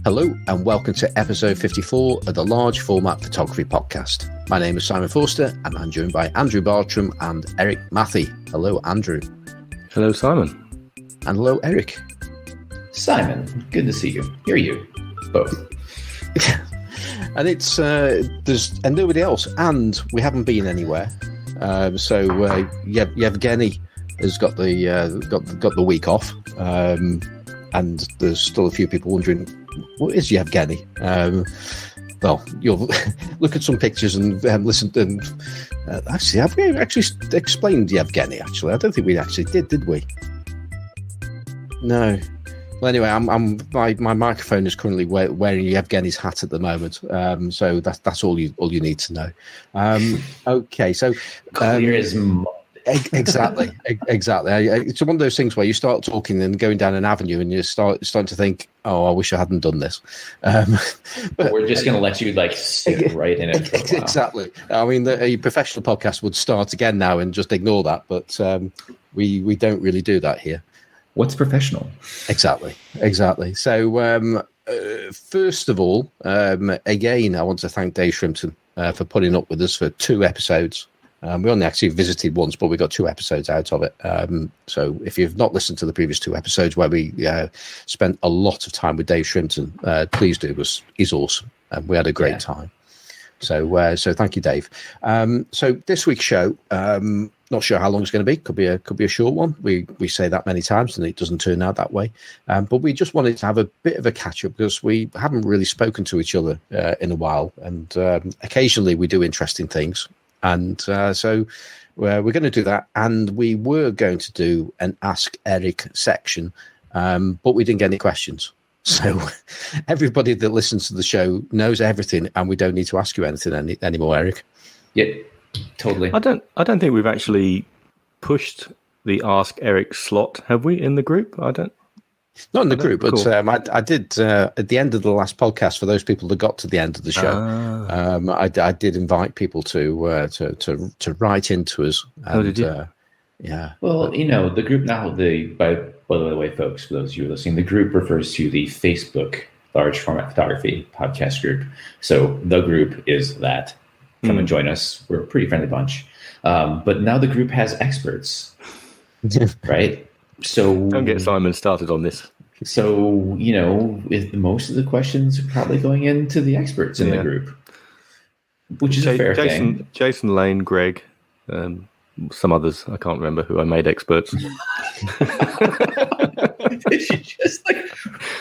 Hello and welcome to episode 54 of the Large Format Photography Podcast. My name is Simon Forster and I'm joined by Andrew Bartram and Eric Matthey. Hello, Andrew. Hello, Simon. And hello, Eric. Simon, good to see you. Hear you, both. And it's there's nobody else, and we haven't been anywhere. So Yevgeny has got the week off, and there's still a few people wondering, what is Yevgeny? Well, you'll look at some pictures and listen. And actually, have we actually explained Yevgeny? Actually, I don't think we actually did we? No. Well, anyway, my microphone is currently wearing Yevgeny's hat at the moment, so that's all you need to know. Okay, so clear as mud. Exactly. It's one of those things where you start talking and going down an avenue, and you're starting to think, "Oh, I wish I hadn't done this." But we're just going to let you sit right in it. For a while. Exactly. I mean, a professional podcast would start again now and just ignore that, but we don't really do that here. What's professional? Exactly. So, first of all, again, I want to thank Dave Shrimpton for putting up with us for 2 episodes. We only actually visited once, but we got 2 episodes out of it. So if you've not listened to the previous 2 episodes where we spent a lot of time with Dave Shrimpton, please do. He's awesome. We had a great time. So thank you, Dave. So this week's show, not sure how long it's going to be. Could be a short one. We say that many times, and it doesn't turn out that way. But we just wanted to have a bit of a catch up because we haven't really spoken to each other in a while, and occasionally we do interesting things. And so we're going to do that. And we were going to do an Ask Eric section, but we didn't get any questions. So everybody that listens to the show knows everything, and we don't need to ask you anything anymore, Eric. Yeah, totally. I don't think we've actually pushed the Ask Eric slot, have we, in the group? Not in the group, cool. But I did at the end of the last podcast. For those people that got to the end of the show, I did invite people to write into us. And, did you? Yeah. Well, the group now. By the way, folks, for those of you listening, the group refers to the Facebook Large Format Photography podcast group. So the group is that. Come and join us. We're a pretty friendly bunch. But now the group has experts, right? So don't get Simon started on this. So, most of the questions are probably going into the experts in the group, which is a fair thing. Jason Lane, Greg, some others. I can't remember who I made experts. Did you just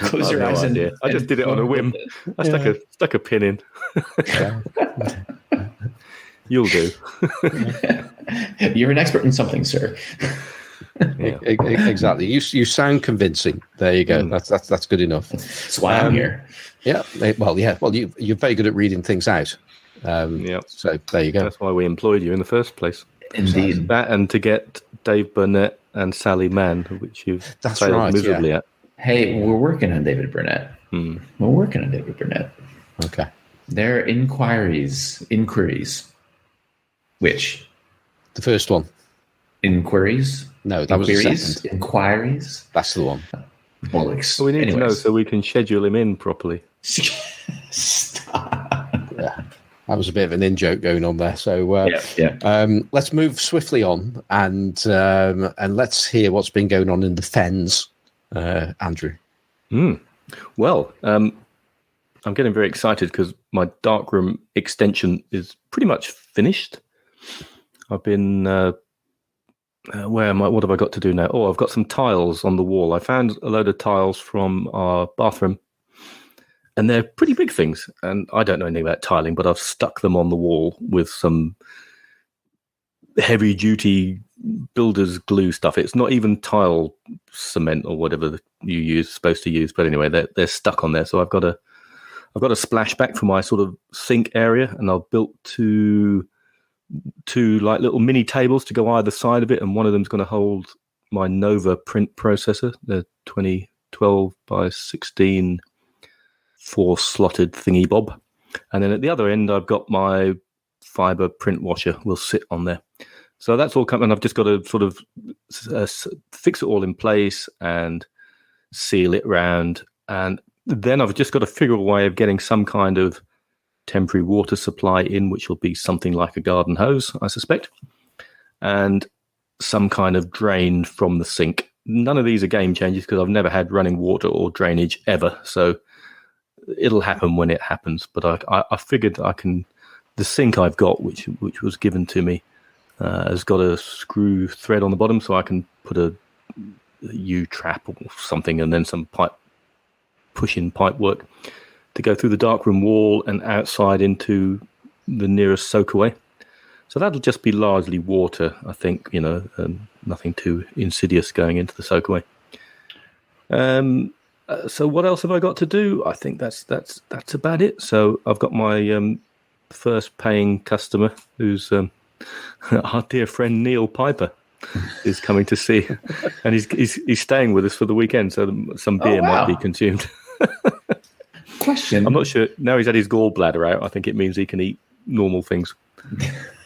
close your eyes? I just did it on a whim. I stuck a pin in. You'll do. You're an expert in something, sir. Yeah. Exactly. You sound convincing. There you go. That's good enough. That's why I'm here. Yeah. Well, you're very good at reading things out. So there you go. That's why we employed you in the first place. Indeed. That and to get Dave Burnett and Sally Mann, which you've failed miserably at. Hey, we're working on David Burnett. We're working on David Burnett. Okay. There are inquiries. Which? The first one. Inquiries? No, that was the second. Inquiries? That's the one. Bollocks. So we need to know so we can schedule him in properly. Stop. Yeah. That was a bit of an in-joke going on there. So let's move swiftly on and let's hear what's been going on in the fens, Andrew. Well, I'm getting very excited because my darkroom extension is pretty much finished. I've been... where am I? What have I got to do now? Oh, I've got some tiles on the wall. I found a load of tiles from our bathroom, and they're pretty big things. And I don't know anything about tiling, but I've stuck them on the wall with some heavy-duty builder's glue stuff. It's not even tile cement or whatever supposed to use, but anyway, they're stuck on there. So I've got a splashback for my sort of sink area, and I've built two little mini tables to go either side of it, and one of them's going to hold my Nova print processor, the 2012 by 16 4-slotted thingy bob, and then at the other end I've got my fiber print washer will sit on there. So that's all coming. I've just got to sort of fix it all in place and seal it round. And then I've just got to figure a way of getting some kind of temporary water supply in, which will be something like a garden hose, I suspect, and some kind of drain from the sink. None of these are game changers because I've never had running water or drainage ever, so it'll happen when it happens. But I figured I can. The sink I've got, which was given to me, has got a screw thread on the bottom, so I can put a U-trap or something, and then some push-in pipe work to go through the darkroom wall and outside into the nearest soakaway. So that'll just be largely water, I think. Nothing too insidious going into the soakaway. So what else have I got to do? I think that's about it. So I've got my first paying customer, who's our dear friend Neil Piper, is coming to see, and he's staying with us for the weekend, so some beer might be consumed. Question: I'm not sure. Now he's had his gallbladder out, I think it means he can eat normal things.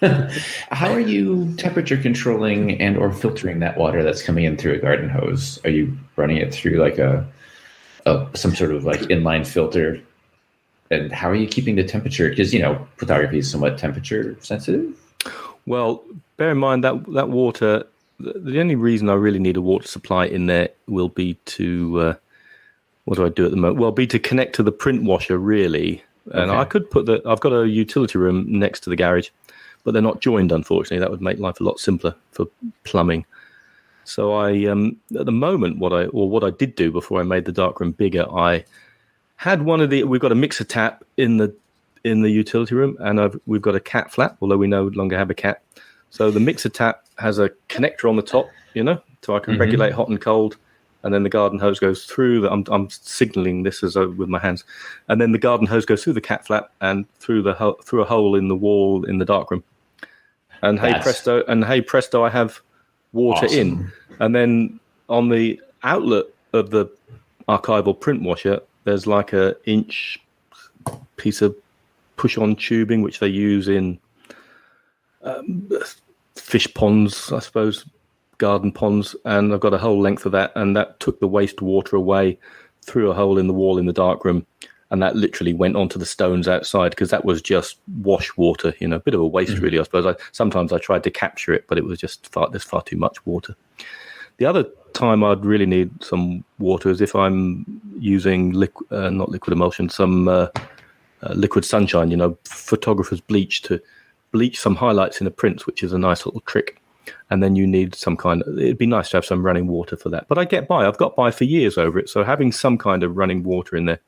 How are you temperature controlling and or filtering that water that's coming in through a garden hose? Are you running it through like some sort of like inline filter? And how are you keeping the temperature? Because, photography is somewhat temperature sensitive. Well, bear in mind that water, the only reason I really need a water supply in there will be to, what do I do at the moment? Well, be to connect to the print washer, really. And I could I've got a utility room next to the garage, but they're not joined, unfortunately. That would make life a lot simpler for plumbing. So I, at the moment, what I did do before I made the darkroom bigger, I had we've got a mixer tap in the utility room, and we've got a cat flap, although we no longer have a cat. So the mixer tap has a connector on the top, so I can regulate hot and cold, and then the garden hose goes through. I'm signaling this with my hands, and then the garden hose goes through the cat flap and through a hole in the wall in the darkroom. And hey presto, I have water in. And then on the outlet of the archival print washer, there's like a inch piece of push-on tubing, which they use in fish ponds, I suppose, garden ponds. And I've got a whole length of that, and that took the wastewater away through a hole in the wall in the darkroom. And that literally went onto the stones outside, because that was just wash water, a bit of a waste, really, I suppose. Sometimes I tried to capture it, but it was just there's far too much water. The other time I'd really need some water is if I'm using not liquid emulsion, some liquid sunshine, photographer's bleach, to bleach some highlights in a print, which is a nice little trick. And then you need it'd be nice to have some running water for that. But I've got by for years over it. So having some kind of running water in there.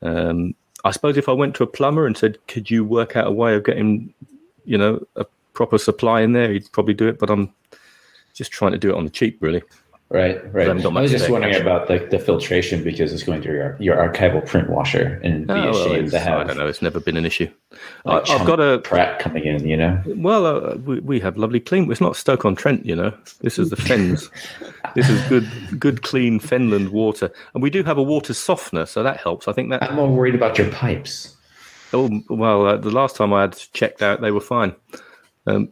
I suppose if I went to a plumber and said, could you work out a way of getting, a proper supply in there, he'd probably do it. But I'm just trying to do it on the cheap, really. Right. I was just wondering about the filtration, because it's going through your archival print washer, and be ashamed to have. I don't know. It's never been an issue. I've got a crap coming in, Well, we have lovely clean. It's not Stoke-on-Trent, This is the Fens. This is good, clean Fenland water, and we do have a water softener, so that helps. I think that. I'm more worried about your pipes. Oh well, the last time I had checked out, they were fine. I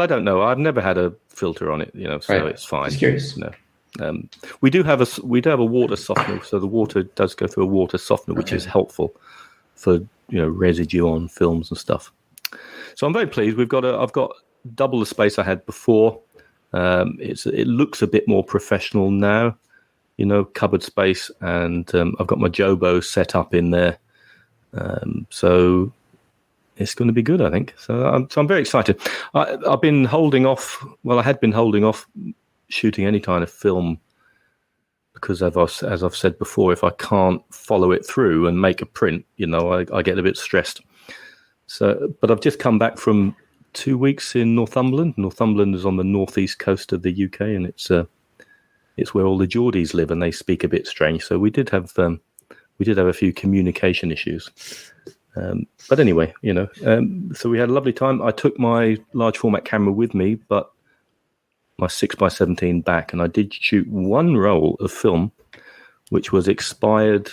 don't know. I've never had a filter on it, so it's fine. Just curious. We do have a water softener, so the water does go through a water softener, which is helpful for residue on films and stuff. So I'm very pleased. I've got double the space I had before. It looks a bit more professional now, cupboard space, and I've got my Jobo set up in there. So it's going to be good, I think. So I'm very excited. I've been holding off. Well, I had been holding off shooting any kind of film because, as I've said before, if I can't follow it through and make a print, I get a bit stressed. So, but I've just come back from 2 weeks in Northumberland. Northumberland is on the northeast coast of the UK, and it's where all the Geordies live, and they speak a bit strange. So we did have a few communication issues. But anyway, so we had a lovely time. I took my large format camera with me, but my 6x17 back, and I did shoot one roll of film, which was expired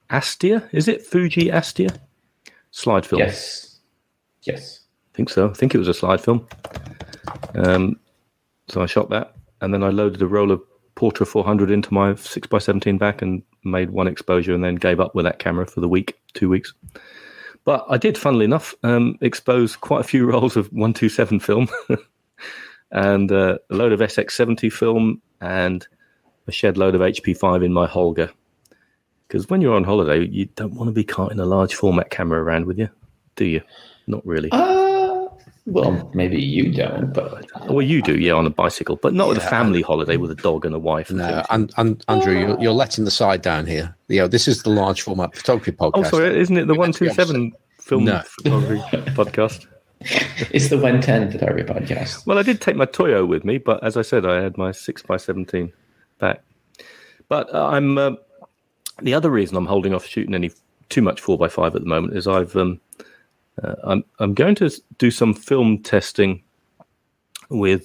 Astia. Is it Fuji Astia? Slide film. Yes. I think so. I think it was a slide film. So I shot that, and then I loaded a roll of Portra 400 into my 6x17 back and made one exposure and then gave up with that camera for the week, 2 weeks. But I did, funnily enough, expose quite a few rolls of 127 film and a load of SX70 film and a shed load of HP5 in my Holga. Because when you're on holiday, you don't want to be carting a large format camera around with you, do you? Not really. Well, maybe you don't, but well, you do, yeah, on a bicycle, but not with a family holiday with a dog and a wife. No, and Andrew, you're letting the side down here. This is the large format photography podcast. Oh, sorry, isn't it the 127 film photography podcast? It's the 110 photography podcast. Well, I did take my Toyo with me, but as I said, I had my 6x17 back. But I'm the other reason I'm holding off shooting any too much 4x5 at the moment is I'm going to do some film testing to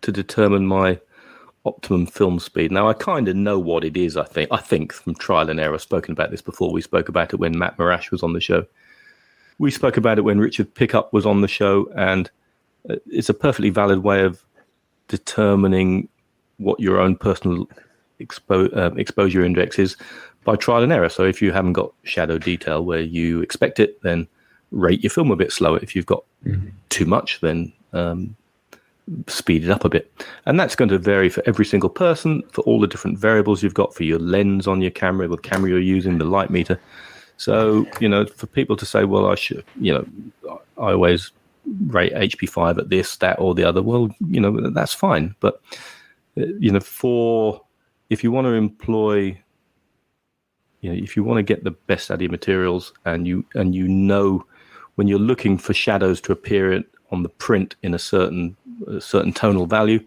determine my optimum film speed. Now, I kind of know what it is, I think from trial and error. I've spoken about this before. We spoke about it when Matt Marash was on the show. We spoke about it when Richard Pickup was on the show, and it's a perfectly valid way of determining what your own personal exposure index is by trial and error. So if you haven't got shadow detail where you expect it, then rate your film a bit slower. If you've got too much, then speed it up a bit. And that's going to vary for every single person, for all the different variables you've got for your lens on your camera, the camera you're using, the light meter. So, for people to say, well, I always rate HP5 at this, that, or the other, well, that's fine. But, if you want to employ, if you want to get the best out of your materials and you know when you're looking for shadows to appear on the print in a certain tonal value,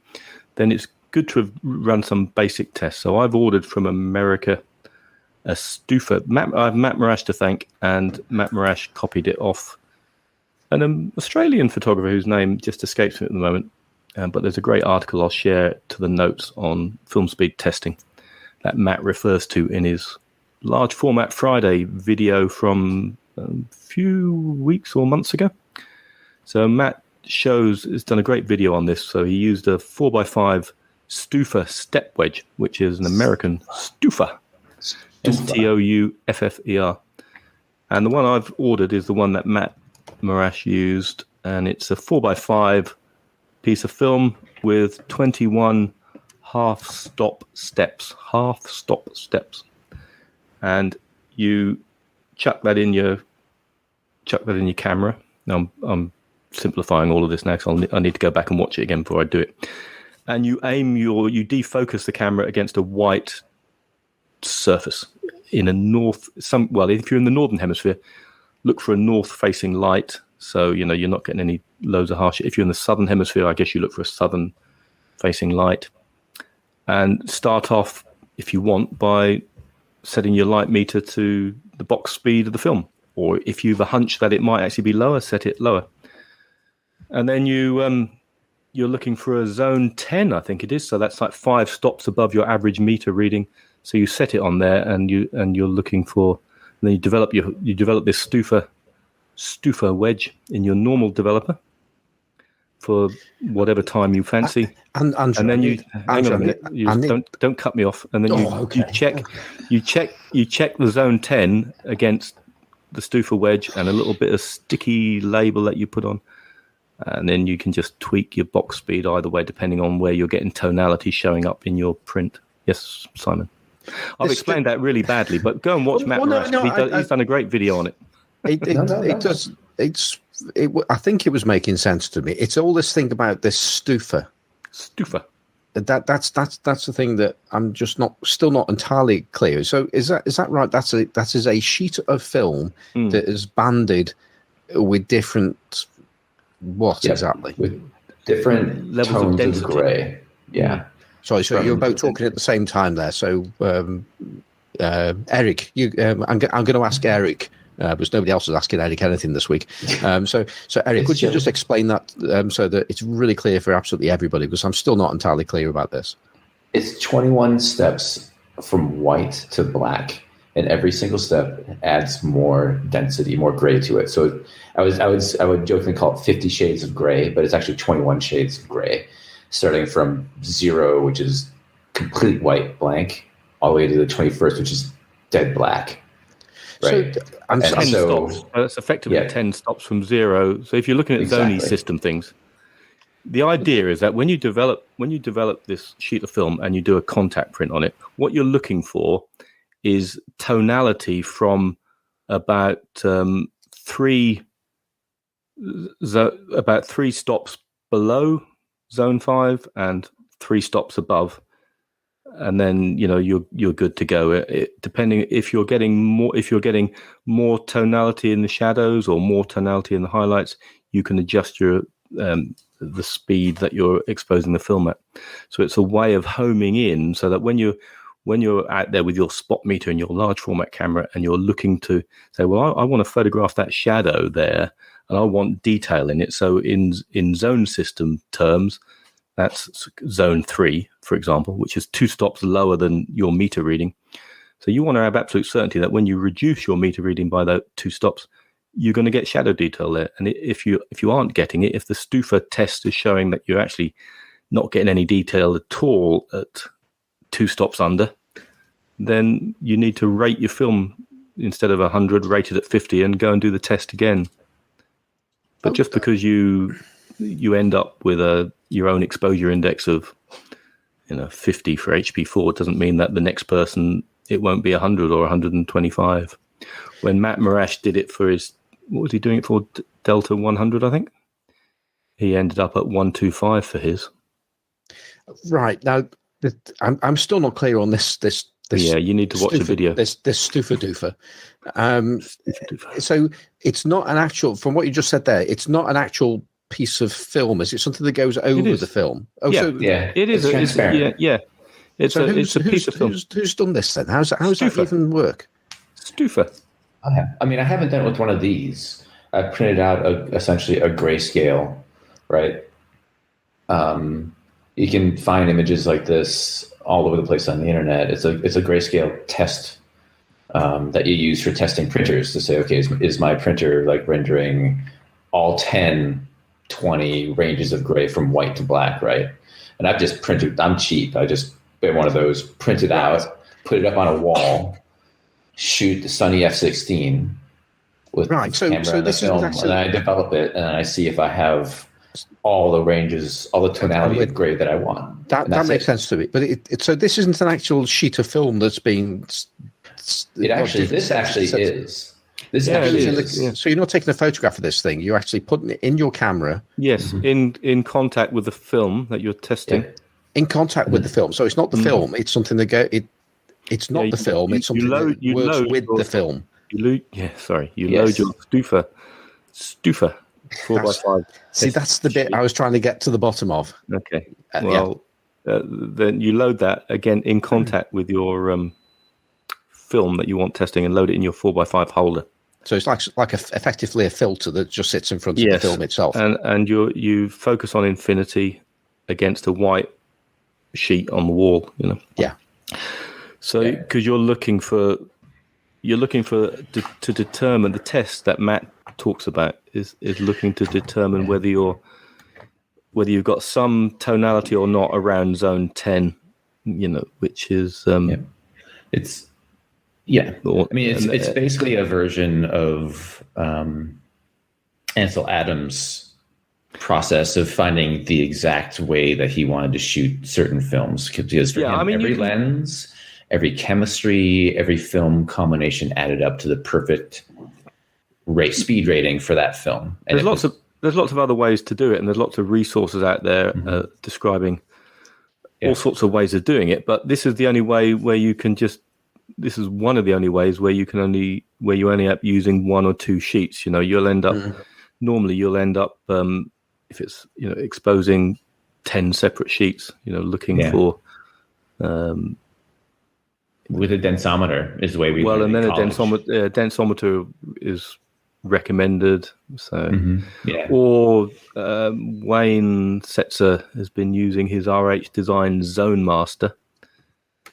then it's good to have run some basic tests. So I've ordered from America a Stufa. I have Matt Marash to thank, and Matt Marash copied it off an Australian photographer whose name just escapes me at the moment. But there's a great article I'll share to the notes on film speed testing that Matt refers to in his Large Format Friday video from a few weeks or months ago. So Matt has done a great video on this. So he used a 4x5 Stufa step wedge, which is an American Stufa. Touffer. And the one I've ordered is the one that Matt Marash used, and it's a 4x5 piece of film with 21 half-stop steps. And you chuck that in your camera. Now I'm simplifying all of this now because I need to go back and watch it again before I do it. And you defocus the camera against a white surface in a if you're in the northern hemisphere, look for a north-facing light. So you're not getting any loads of harsh. If you're in the southern hemisphere, I guess you look for a southern-facing light. And start off, if you want, by setting your light meter to the box speed of the film. Or if you've a hunch that it might actually be lower, set it lower. And then you're looking for a zone 10, I think it is. So that's like 5 stops above your average meter reading. So you set it on there, and you're looking for. And then you develop this Stufa wedge in your normal developer for whatever time you fancy. And then hang on a minute. Don't cut me off. And then you check the zone 10 against the Stufa wedge and a little bit of sticky label that you put on. And then you can just tweak your box speed either way, depending on where you're getting tonality showing up in your print. Yes, Simon. I've explained that really badly, but go and watch Matt Marash. He's done a great video on it. It does. I think it was making sense to me. It's all this thing about this Stufa. That's the thing that I'm just still not entirely clear. So is that right? That is a sheet of film that is banded with different exactly with different levels tones of density. Of gray. Yeah. Sorry, so you're both talking at the same time there. So Eric, I'm going to ask Eric. Because nobody else is asking Eric anything this week. So Eric, could you just explain that so that it's really clear for absolutely everybody? Because I'm still not entirely clear about this. It's 21 steps from white to black, and every single step adds more density, more gray to it. So I would jokingly call it 50 shades of gray, but it's actually 21 shades of gray, starting from 0, which is complete white blank all the way to the 21st, which is dead black. Right. So I'm 10 so- stops. That's effectively Yeah. 10 stops from 0. So if you're looking at Zony Exactly. system things, the idea is that when you develop this sheet of film and you do a contact print on it, what you're looking for is tonality from about three stops below zone 5 and 3 stops above, and then you're good to go. Depending if you're getting more tonality in the shadows or more tonality in the highlights, you can adjust your the speed that you're exposing the film at. So it's a way of homing in so that when you're out there with your spot meter and your large format camera and you're looking to say, well, I want to photograph that shadow there and I want detail in it. So in zone system terms, that's zone 3, for example, which is 2 stops lower than your meter reading. So you want to have absolute certainty that when you reduce your meter reading by those 2 stops, you're going to get shadow detail there. And if you aren't getting it, if the Stufa test is showing that you're actually not getting any detail at all at 2 stops under, then you need to rate your film instead of 100, rate it at 50 and go and do the test again. But just because you end up with your own exposure index of 50 for HP4 doesn't mean that the next person it won't be 100 or 125. When Matt Marash did it for his, what was he doing it for? Delta 100, I think. He ended up at 125 for his. Right now, I'm still not clear on this. Yeah, you need to watch the video. This Stufa Doofa. So it's not an actual. From what you just said there, it's not an actual piece of film. Is it something that goes over the film? Oh, yeah, so, it is. It's a piece of film. Who's done this then? How's that even work? Stufa. I mean, I haven't done it with one of these. I printed out essentially a grayscale, right? You can find images like this all over the place on the internet. It's a grayscale test that you use for testing printers to say, okay, is my printer like rendering all 10, 20 ranges of gray from white to black, right? And I've just printed. I'm cheap. I just get one of those, print it out, put it up on a wall, shoot the Sony F16 with the camera and the film, and I develop it, and I see if I have all the ranges, all the tonality of gray that I want. That makes sense to me. But so this isn't an actual sheet of film that's been. This actually is. So you're not taking a photograph of this thing. You're actually putting it in your camera. Yes, in contact with the film that you're testing. Yeah. In contact with the film. So it's not the film. It's something that it's not the film. It's something that works with the film. You load your Stufa 4x5. See, that's the bit I was trying to get to the bottom of. Okay. Then you load that again in contact with your film that you want testing and load it in your 4x5 holder. So it's like effectively a filter that just sits in front of the film itself. And you focus on infinity against a white sheet on the wall, Yeah. So because you're looking for to determine the test that Matt talks about is looking to determine whether you've got some tonality or not around zone 10, which is it's it's basically a version of Ansel Adams' process of finding the exact way that he wanted to shoot certain films, because for him, every lens, every chemistry, every film combination added up to the perfect speed rating for that film. And there's lots of other ways to do it, and there's lots of resources out there describing all sorts of ways of doing it. But this is the only way where you can this is one of the only ways where you only up using 1 or 2 sheets. You'll end up normally if it's exposing 10 separate sheets. Looking for with a densometer is the way we and then a densometer is recommended. So or Wayne Setzer has been using his RH Design Zone Master,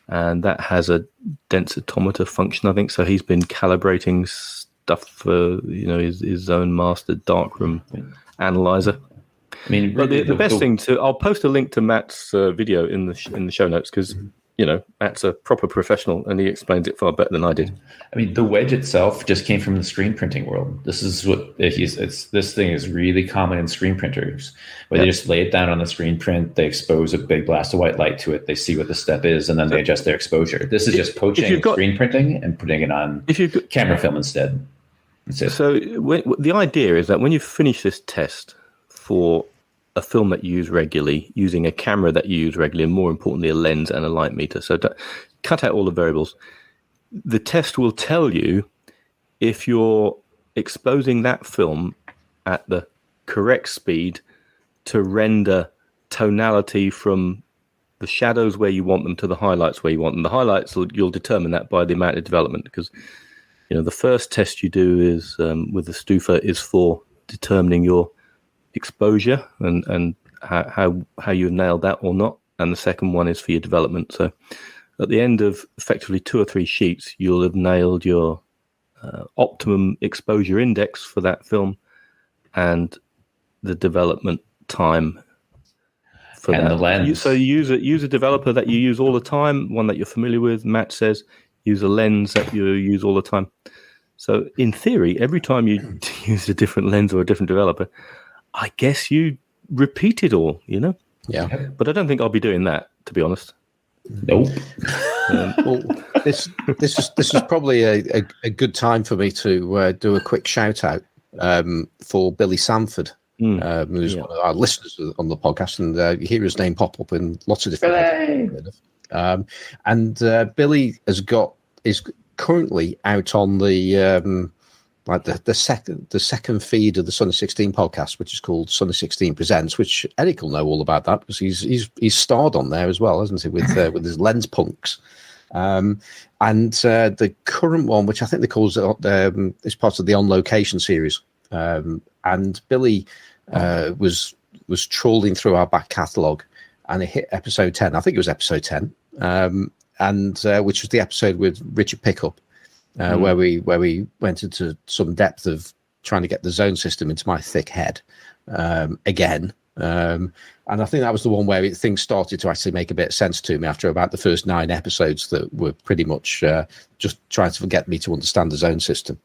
and that has a densitometer function, I think. So he's been calibrating stuff for his Zone Master darkroom analyzer. I mean, but really, the best thing I'll post a link to Matt's video in the show notes because Matt's a proper professional and he explains it far better than I did. I mean, the wedge itself just came from the screen printing world. This is what this thing is really common in screen printers, where they just lay it down on the screen print, they expose a big blast of white light to it, they see what the step is, and then they adjust their exposure. This is just poaching screen printing and putting it on camera film instead. So the idea is that when you finish this test for a film that you use regularly, using a camera that you use regularly, and more importantly, a lens and a light meter. So cut out all the variables. The test will tell you if you're exposing that film at the correct speed to render tonality from the shadows where you want them to the highlights where you want them. The highlights, you'll determine that by the amount of development, because the first test you do is with the Stufa is for determining your exposure and how you've nailed that or not, and the second one is for your development. So at the end of effectively 2 or 3 sheets, you'll have nailed your optimum exposure index for that film and the development time for and that. The lens. So use a developer that you use all the time, one that you're familiar with. Matt says use a lens that you use all the time. So in theory, every time you use a different lens or a different developer, I guess you repeat it all, Yeah. But I don't think I'll be doing that, to be honest. Nope. Well, this is probably a good time for me to do a quick shout out for Billy Sanford, who's one of our listeners on the podcast, and you hear his name pop up in lots of different. And Billy is currently out on the the second feed of the Sunny 16 podcast, which is called Sunny 16 Presents, which Eric will know all about that because he's starred on there as well, hasn't he, with his lens punks. And the current one, which I think they call is part of the On Location series. And Billy was trawling through our back catalogue, and it hit episode 10. I think it was episode 10, and which was the episode with Richard Pickup. Where we went into some depth of trying to get the zone system into my thick head again. And I think that was the one where things started to actually make a bit of sense to me after about the first 9 episodes that were pretty much just trying to get me to understand the zone system.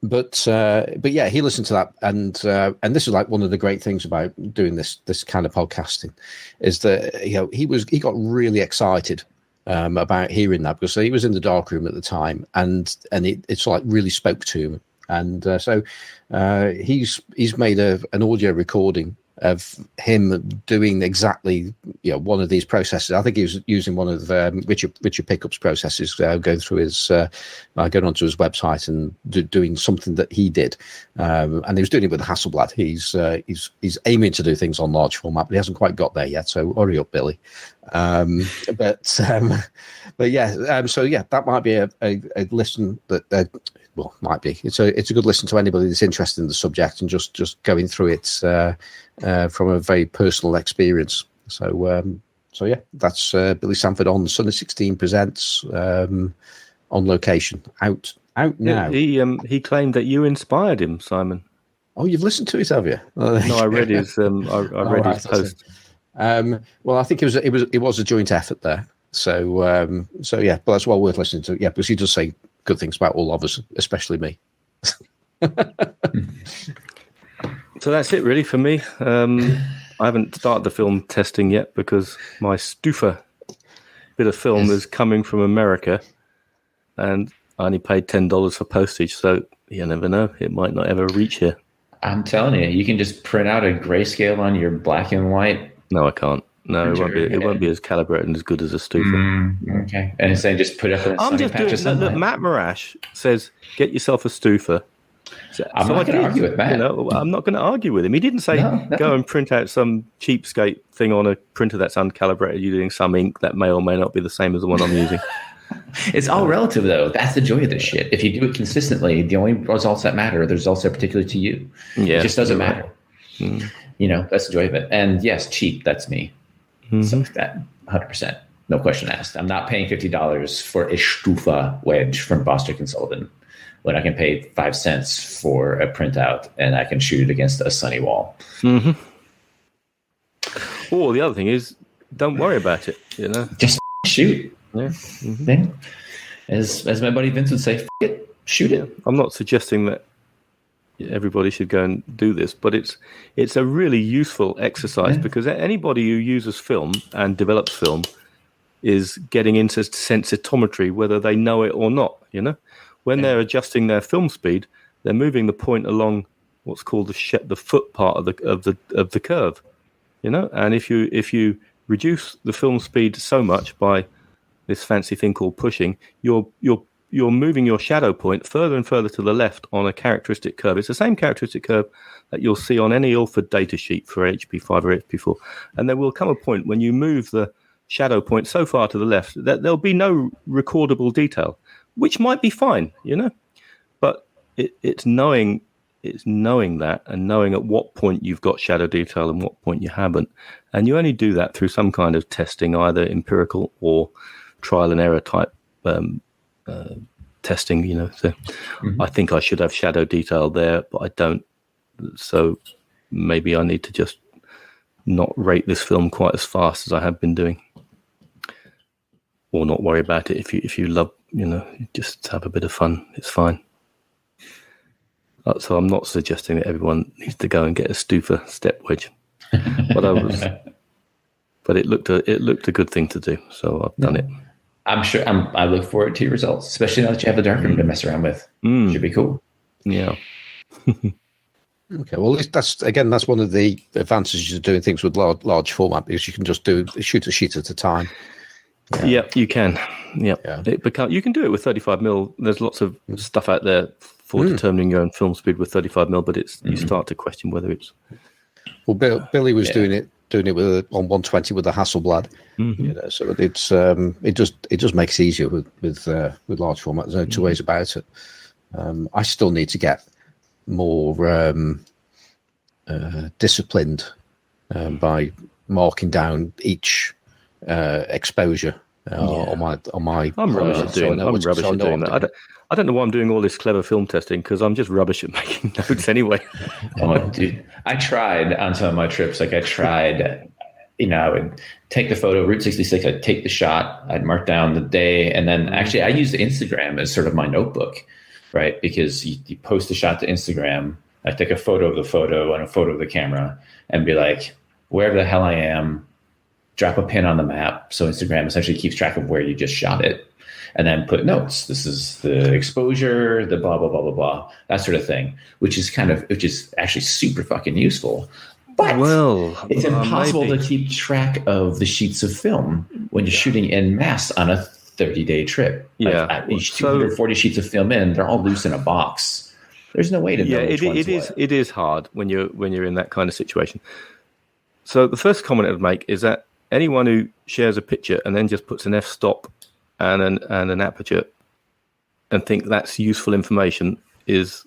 But yeah, he listened to that, and this is like one of the great things about doing this kind of podcasting is that he got really excited about hearing that, because he was in the darkroom at the time, and it's like really spoke to him, and so he's made an audio recording of him doing exactly one of these processes. I think he was using one of Richard Pickup's processes, going through his going onto his website and doing something that he did, and he was doing it with Hasselblad. He's aiming to do things on large format, but he hasn't quite got there yet. So hurry up, Billy. But yeah, so yeah, that might be a listen that. Well, might be. It's a good listen to anybody that's interested in the subject and just going through it from a very personal experience. So yeah, that's Billy Sanford on Sunny 16 Presents On Location, out now. He claimed that you inspired him, Simon. Oh, you've listened to it, have you? No, I read his his post. Well, I think it was a joint effort there. So yeah, but that's well worth listening to. Yeah, because he does say good things about all of us, especially me. So that's it really for me. I haven't started the film testing yet because my Stufa bit of film is coming from America, and I only paid $10 for postage, so you never know, it might not ever reach here. I'm telling you, you can just print out a grayscale on your black and white. No, I can't. No, it won't be as calibrated and as good as a Stufa. Okay. And it's saying just put it up in a sunny patch of sunlight. Look, Matt Marash says, get yourself a Stufa. I'm not going to argue with Matt. I'm not going to argue with him. He didn't say, go and print out some cheapskate thing on a printer that's uncalibrated using some ink that may or may not be the same as the one I'm using. It's all relative, though. That's the joy of this shit. If you do it consistently, the only results that matter are the results that are particular to you. Yeah, it just doesn't matter. That's the joy of it. And yes, cheap, that's me. So that 100%, no question asked. I'm not paying $50 for a Stufa wedge from Bostwick and Sullivan. when I can pay 5 cents for a printout and I can shoot it against a sunny wall. Mm-hmm. Or the other thing is, don't worry about it. Just shoot. Yeah. Mm-hmm. Thing. As my buddy Vince would say, F it, shoot it. I'm not suggesting that everybody should go and do this, but it's a really useful exercise because anybody who uses film and develops film is getting into sensitometry, whether they know it or not. When they're adjusting their film speed, they're moving the point along what's called the foot part of the curve. And if you reduce the film speed so much by this fancy thing called pushing, you're moving your shadow point further and further to the left on a characteristic curve. It's the same characteristic curve that you'll see on any Ilford data sheet for HP5 or HP4. And there will come a point when you move the shadow point so far to the left that there'll be no recordable detail, which might be fine, but it's knowing that and knowing at what point you've got shadow detail and what point you haven't. And you only do that through some kind of testing, either empirical or trial and error type testing. So I think I should have shadow detail there, but I don't. So maybe I need to just not rate this film quite as fast as I have been doing, or not worry about it. If you love, just have a bit of fun. It's fine. So I'm not suggesting that everyone needs to go and get a Stufa step wedge, but it looked a good thing to do. So I've done it. I'm sure. I look forward to your results, especially now that you have the darkroom to mess around with. Should be cool. Yeah. Okay. Well, that's one of the advantages of doing things with large format, because you can just shoot a sheet at a time. Yeah, you can. Yeah. You can do it with 35mm. There's lots of stuff out there for determining your own film speed with 35mm, but you start to question whether it's. Well, Billy was doing it with on 120 with the Hasselblad. So it just makes it easier with large format. There's no two ways about it. I still need to get more disciplined by marking down each exposure on my. I'm rubbish at doing that. I don't know why I'm doing all this clever film testing, because I'm just rubbish at making notes anyway. Oh, dude, I tried on some of my trips. Like I would take the photo, Route 66. I'd take the shot. I'd mark down the day, and then actually I used Instagram as sort of my notebook, right? Because you post a shot to Instagram. I take a photo of the photo and a photo of the camera, and be like, wherever the hell I am, drop a pin on the map, so Instagram essentially keeps track of where you just shot it. And then put notes. This is the exposure, the blah, blah, blah, blah, blah, that sort of thing, which is actually super fucking useful. But it's impossible to keep track of the sheets of film when you're shooting en masse on a 30-day trip. Yeah. Each 240 sheets of film they're all loose in a box. There's no way to know which one's what. It is hard when you're in that kind of situation. So the first comment I would make is that anyone who shares a picture and then just puts an f-stop and an aperture and think that's useful information is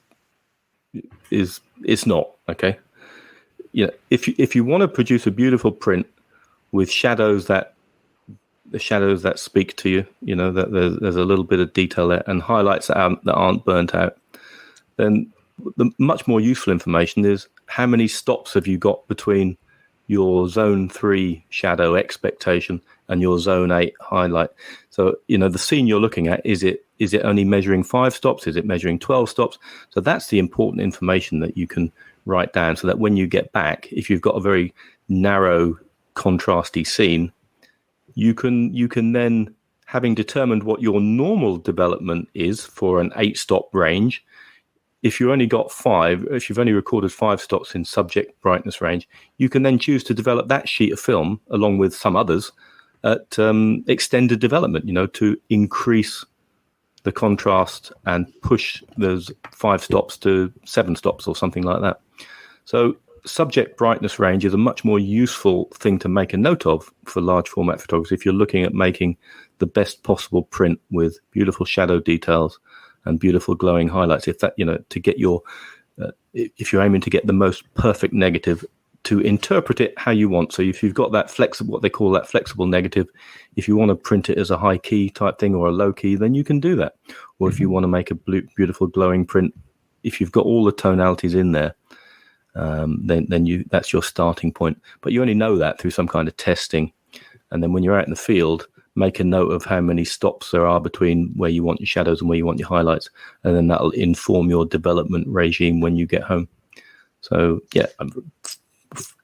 not, okay? If you want to produce a beautiful print with shadows that speak to you, that there's a little bit of detail there, and highlights that aren't burnt out, then the much more useful information is how many stops have you got between your zone 3 shadow expectation and your zone 8 highlight. So, the scene you're looking at, is it only measuring 5 stops? Is it measuring 12 stops? So that's the important information that you can write down, so that when you get back, if you've got a very narrow, contrasty scene, you can then, having determined what your normal development is for an 8-stop range, if you've only recorded 5 stops in subject brightness range, you can then choose to develop that sheet of film along with some others at extended development, to increase the contrast and push those 5 stops to 7 stops or something like that. So subject brightness range is a much more useful thing to make a note of for large format photography if you're looking at making the best possible print with beautiful shadow details and beautiful glowing highlights. If that, to get your, if you're aiming to get the most perfect negative to interpret it how you want. So if you've got that flexible, what they call that flexible negative, if you want to print it as a high key type thing or a low key, then you can do that. Or if you want to make a beautiful glowing print, if you've got all the tonalities in there, then that's your starting point. But you only know that through some kind of testing. And then when you're out in the field, make a note of how many stops there are between where you want your shadows and where you want your highlights. And then that'll inform your development regime when you get home. So, yeah,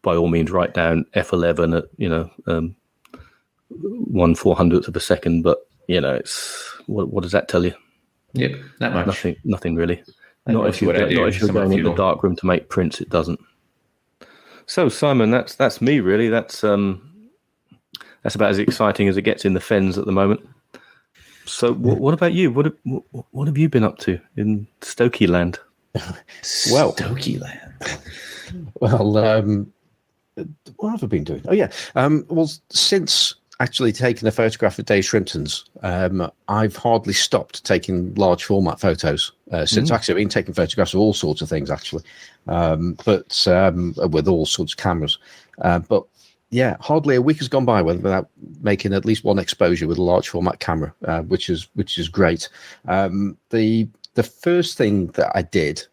by all means, write down F11 at, 1/400th of a second. But, it's what does that tell you? Yep, not much. Nothing really. Not if you're going into the darkroom to make prints, it doesn't. So, Simon, that's me, really. That's about as exciting as it gets in the fens at the moment. So, what about you? What have you been up to in Stokey land? Well, Stokey land. Well, what have I been doing? Oh, yeah. Well, since actually taking a photograph of Dave Shrimpton's, I've hardly stopped taking large format photos since. Actually, I've been taking photographs of all sorts of things, actually, but with all sorts of cameras. But yeah, hardly a week has gone by without making at least one exposure with a large format camera, which is great. The first thing that I did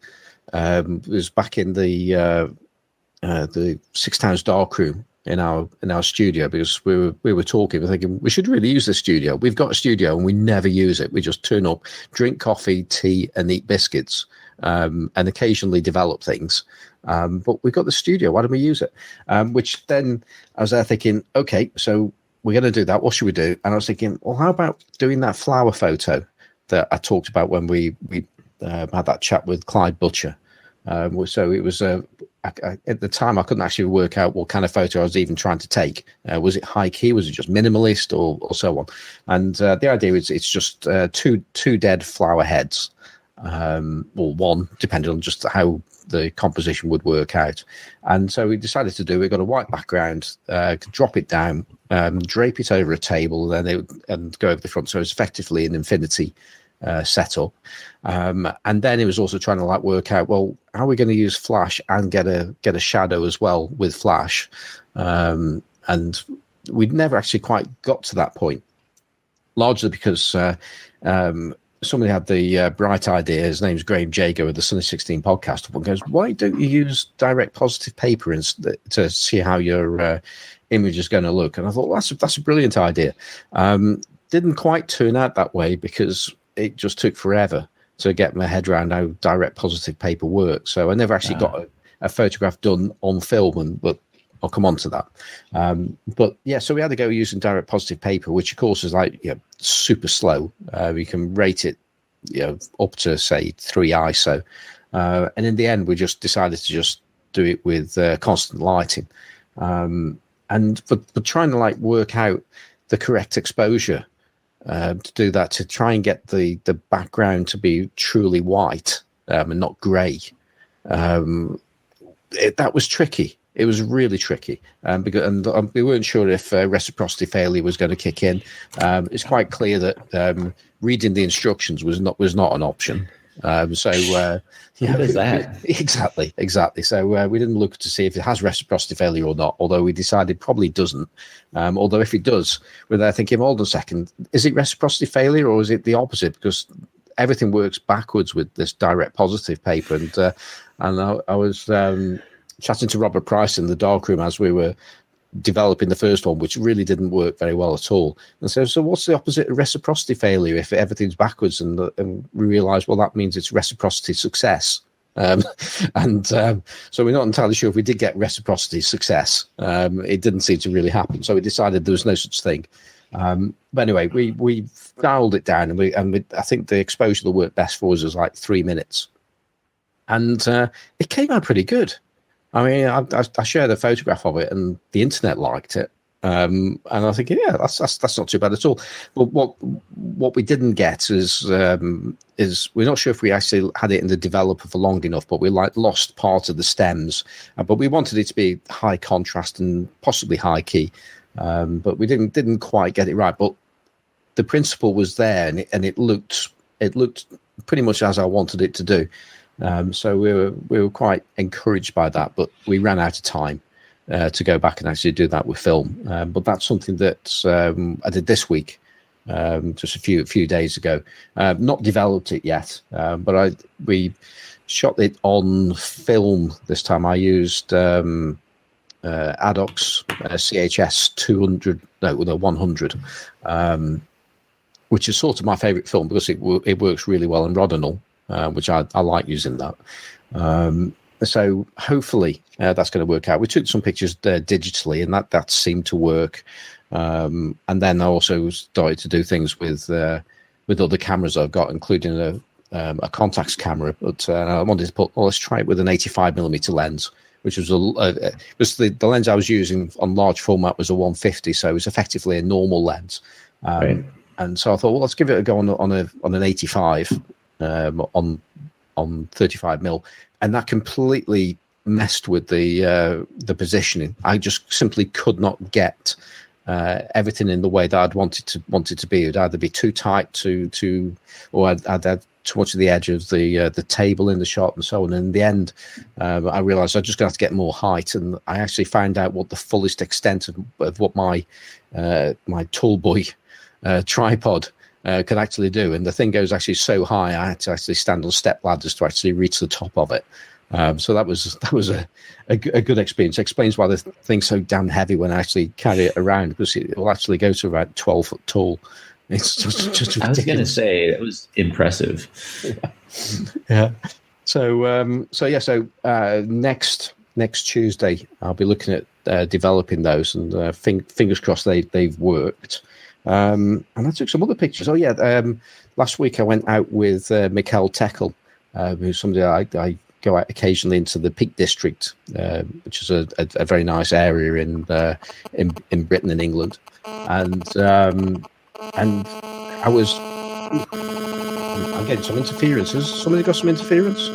was back in the 6 times darkroom in our studio, because we were talking, we're thinking we should really use this studio. We've got a studio and we never use it. We just turn up, drink coffee, tea, and eat biscuits, and occasionally develop things. But we've got the studio. Why don't we use it? Which then I was there thinking, okay, so we're going to do that. What should we do? And I was thinking, well, how about doing that flower photo that I talked about when we had that chat with Clyde Butcher? So it was at the time I couldn't actually work out what kind of photo I was even trying to take. Was it high key? Was it just minimalist, or so on? And the idea is it's just two dead flower heads, or one, depending on just how the composition would work out. And so we decided to do. We got a white background, drop it down, drape it over a table, and go over the front. So it's effectively an infinity setup. And then it was also trying to work out, well, how are we going to use flash and get a shadow as well with flash? And we'd never actually quite got to that point, largely because somebody had the bright idea. His name's Graham Jago of the Sunny 16 podcast, and goes, why don't you use direct positive paper to see how your image is going to look? And I thought, well, that's a brilliant idea. Didn't quite turn out that way because it just took forever to get my head around how direct positive paper works. So I never actually got a photograph done on film, but I'll come on to that. But yeah, so we had to go using direct positive paper, which of course is super slow. You can rate it, up to say 3 ISO. And in the end, we just decided to just do it with constant lighting. And for trying to work out the correct exposure, to do that, to try and get the background to be truly white and not grey. That was tricky. It was really tricky because we weren't sure if reciprocity failure was going to kick in. It's quite clear that reading the instructions was not an option. What is that? Exactly. So we didn't look to see if it has reciprocity failure or not, although we decided probably doesn't. Although if it does, we're there thinking, hold on a second, is it reciprocity failure or is it the opposite? Because everything works backwards with this direct positive paper. And I was chatting to Robert Price in the darkroom as we were developing the first one, which really didn't work very well at all. And so what's the opposite of reciprocity failure if everything's backwards? And we realized, well, that means it's reciprocity success. So we're not entirely sure if we did get reciprocity success. It didn't seem to really happen. So we decided there was no such thing. But anyway, we dialed it down, and I think the exposure that worked best for us was 3 minutes. And it came out pretty good. I mean, I shared a photograph of it, and the internet liked it. And I think, yeah, that's not too bad at all. But what we didn't get is we're not sure if we actually had it in the developer for long enough, but we lost part of the stems. But we wanted it to be high contrast and possibly high key. But we didn't quite get it right. But the principle was there, and it looked pretty much as I wanted it to do. So we were quite encouraged by that, but we ran out of time. to go back and actually do that with film. But that's something that I did this week, just a few days ago. Not developed it yet, but we shot it on film this time. I used Adox CHS 100, which is sort of my favorite film because it works really well in Rodinal, which I like using that. So hopefully that's going to work out. We took some pictures digitally, and that seemed to work. And then I also started to do things with other cameras I've got, including a Contax camera. But I wanted to let's try it with an 85mm lens, which was the lens I was using on large format was a 150, so it was effectively a normal lens. Right. And so I thought, well, let's give it a go on an 85 on 35mm, and that completely messed with the positioning. I just simply could not get everything in the way that I'd wanted to be. It'd either be too tight, or I'd had too much of the edge of the table in the shot and so on. And in the end, I realised I was just going to have to get more height, and I actually found out what the fullest extent of what my tall boy tripod could actually do. And the thing goes actually so high, I had to actually stand on step ladders to actually reach the top of it. So that was a good experience. It explains why the thing's so damn heavy when I actually carry it around, because it will actually go to about 12 foot tall. It's just ridiculous. I was going to say that was impressive. Yeah. So next Tuesday I'll be looking at developing those, and fingers crossed they've worked. And I took some other pictures. Last week I went out with Mikhail Tekel, who's somebody I go out occasionally into the Peak District, which is a very nice area in Britain and England, and I was. I'm getting some interference. Has somebody got some interference?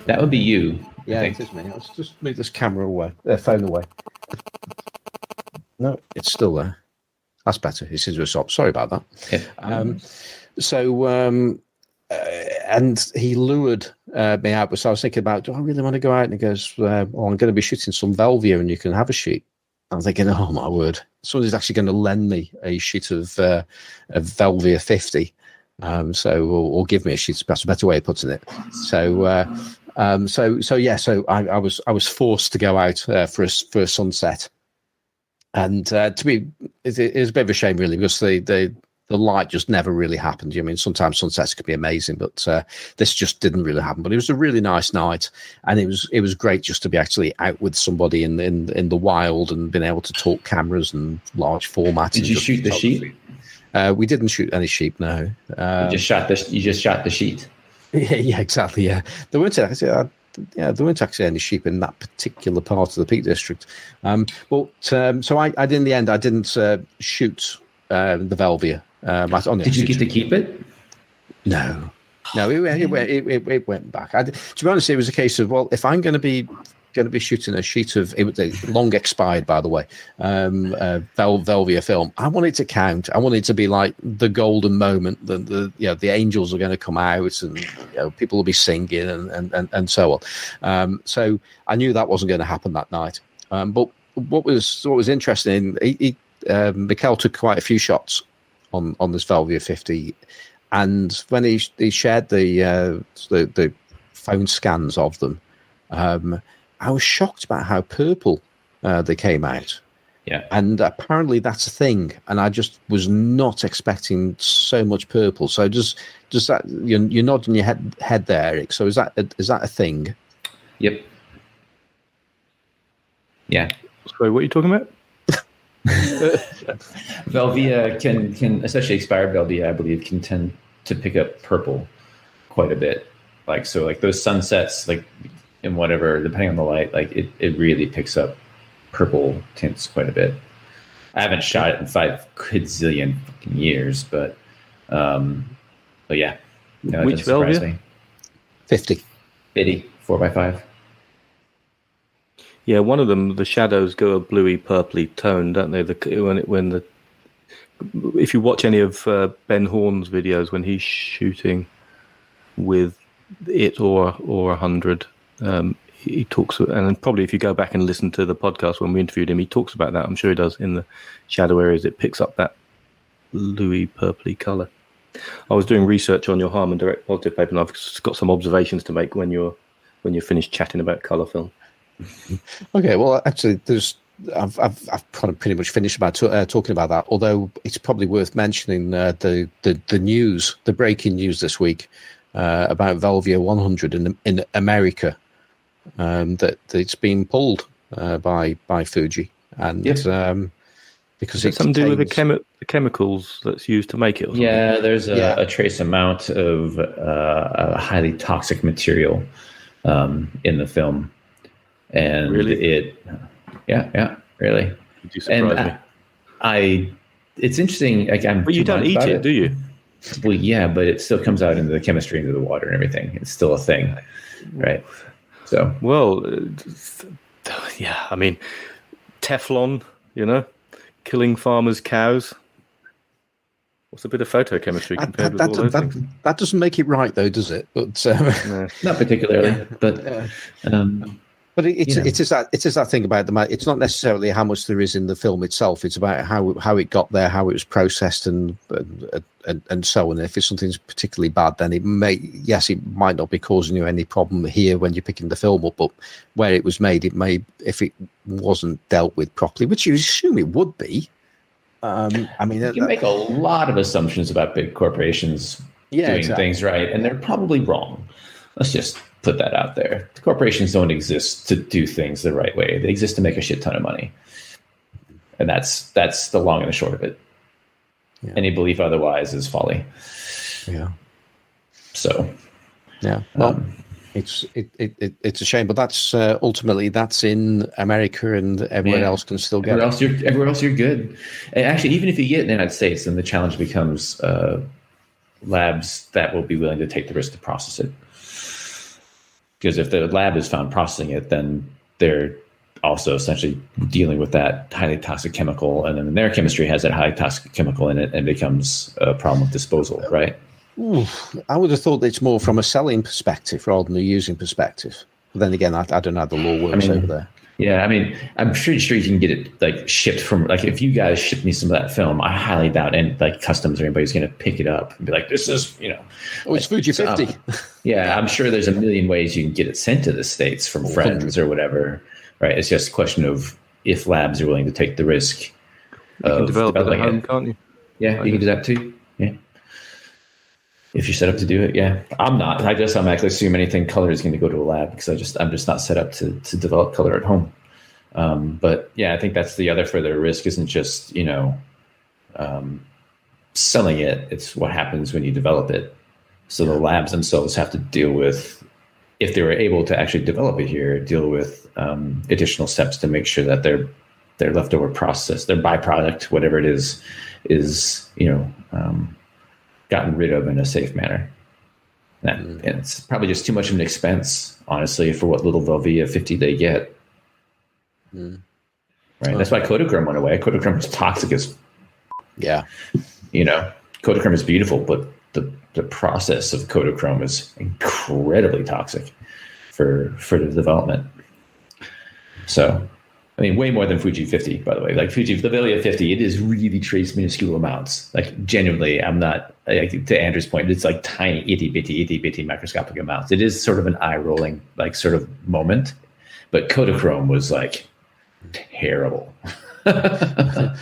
That would be you. Yeah, it is me. Let's just move this phone away. No, it's still there. That's better. It seems to have stopped. Sorry about that. Yeah. And he lured me out. So I was thinking about, do I really want to go out? And he goes, well, I'm going to be shooting some Velvia, and you can have a sheet. I'm thinking, oh my word, somebody's actually going to lend me a sheet of Velvia 50. Or give me a sheet. That's a better way of putting it. So I was forced to go out for a sunset. And it was a bit of a shame, really, because the light just never really happened. I mean, sometimes sunsets could be amazing, but this just didn't really happen. But it was a really nice night, and it was great just to be actually out with somebody in the wild and being able to talk cameras and large format. Did you shoot the sheep? We didn't shoot any sheep. No, you just shot the sheet. Yeah, exactly. Yeah, there weren't actually any sheep in that particular part of the Peak District. So I in the end I didn't shoot the Velvia. Did you get to keep it? No, it went back. To be honest, it was a case of, well, if I'm going to be shooting a sheet of, it was long expired, by the way, Velvia film, I want it to count. I want it to be like the golden moment. The angels are going to come out, and people will be singing and so on. So I knew that wasn't going to happen that night. But what was interesting, Mikhail took quite a few shots on this Velvia 50, and when he shared the phone scans of them, I was shocked about how purple they came out. Yeah, and apparently that's a thing, and I just was not expecting so much purple. So does that, you're nodding your head there, Eric? So is that a thing? Yep. Yeah. Sorry, what are you talking about? Velvia can especially expired Velvia, I believe, can tend to pick up purple quite a bit. Like those sunsets, like in whatever, depending on the light, like it really picks up purple tints quite a bit. I haven't shot it in 5 quadrillion fucking years, but yeah. No, which Velvia? 50 4x5. Yeah, one of them, the shadows go a bluey purpley tone, don't they? If you watch any of Ben Horn's videos when he's shooting with it or 100, he talks, and probably if you go back and listen to the podcast when we interviewed him, he talks about that. I'm sure he does in the shadow areas. It picks up that bluey, purpley colour. I was doing research on your Harman Direct Positive paper, and I've got some observations to make when you're finished chatting about colour film. Okay, well, actually, I've kind of pretty much finished about talking about that. Although it's probably worth mentioning the news, the breaking news this week about Velvia 100 in America, that it's been pulled by Fuji, and because it's something to do with the chemicals that's used to make it. Or something? Yeah, there's a trace amount of a highly toxic material in the film, and really, really. Did you surprise me? It's interesting. Like, but you don't eat it, do you? Well, yeah, but it still comes out into the chemistry, into the water, and everything. It's still a thing, right? So, well, yeah. I mean, Teflon, killing farmers' cows. What's a bit of photochemistry compared with all those things? That doesn't make it right, though, does it? But no. Not particularly. But it is that thing about it's not necessarily how much there is in the film itself. It's about how it got there, how it was processed, and so on. If it's something particularly bad, then it might not be causing you any problem here when you're picking the film up. But where it was made, it may, if it wasn't dealt with properly, which you assume it would be. I mean, you can make a lot of assumptions about big corporations doing things right, and they're probably wrong. Let's just put that out there. The corporations don't exist to do things the right way. They exist to make a shit ton of money, and that's the long and the short of it. Yeah. Any belief otherwise is folly. Yeah. So. Yeah. Well, it's a shame, but that's ultimately that's in America, and everywhere else can still get it. Everywhere else you're good. And actually, even if you get in the United States, then the challenge becomes labs that will be willing to take the risk to process it. Because if the lab is found processing it, then they're also essentially dealing with that highly toxic chemical, and then their chemistry has that highly toxic chemical in it, and becomes a problem with disposal, right? Ooh, I would have thought it's more from a selling perspective rather than a using perspective. But then again, I don't know how the law works over there. Yeah, I mean, I'm pretty sure you can get it like shipped from, like, if you guys ship me some of that film, I highly doubt any like customs or anybody's going to pick it up and be like, this is, it's Fuji 50. Yeah, I'm sure there's a million ways you can get it sent to the States from friends or whatever, right? It's just a question of if labs are willing to take the risk of developing it at home, can't you? Yeah, you can do that too. Yeah. If you're set up to do it, yeah. I'm not. I guess I'm actually assuming anything color is going to go to a lab because I'm just not set up to develop color at home. But yeah, I think that's the other further risk isn't just, selling it. It's what happens when you develop it. So the labs themselves have to deal with, if they were able to actually develop it here, deal with additional steps to make sure that their leftover process, their byproduct, whatever it is, gotten rid of in a safe manner. And it's probably just too much of an expense, honestly, for what little Velvia 50 they get. Right. That's why Kodachrome went away. Kodachrome was toxic as Kodachrome is beautiful, but the process of Kodachrome is incredibly toxic for the development. So, I mean, way more than Fuji 50, by the way. Like the Velvia 50, it is really trace minuscule amounts. Like, genuinely, I'm not, to Andrew's point, it's like tiny, itty bitty microscopic amounts. It is sort of an eye-rolling, like, sort of moment. But Kodachrome was, like, terrible.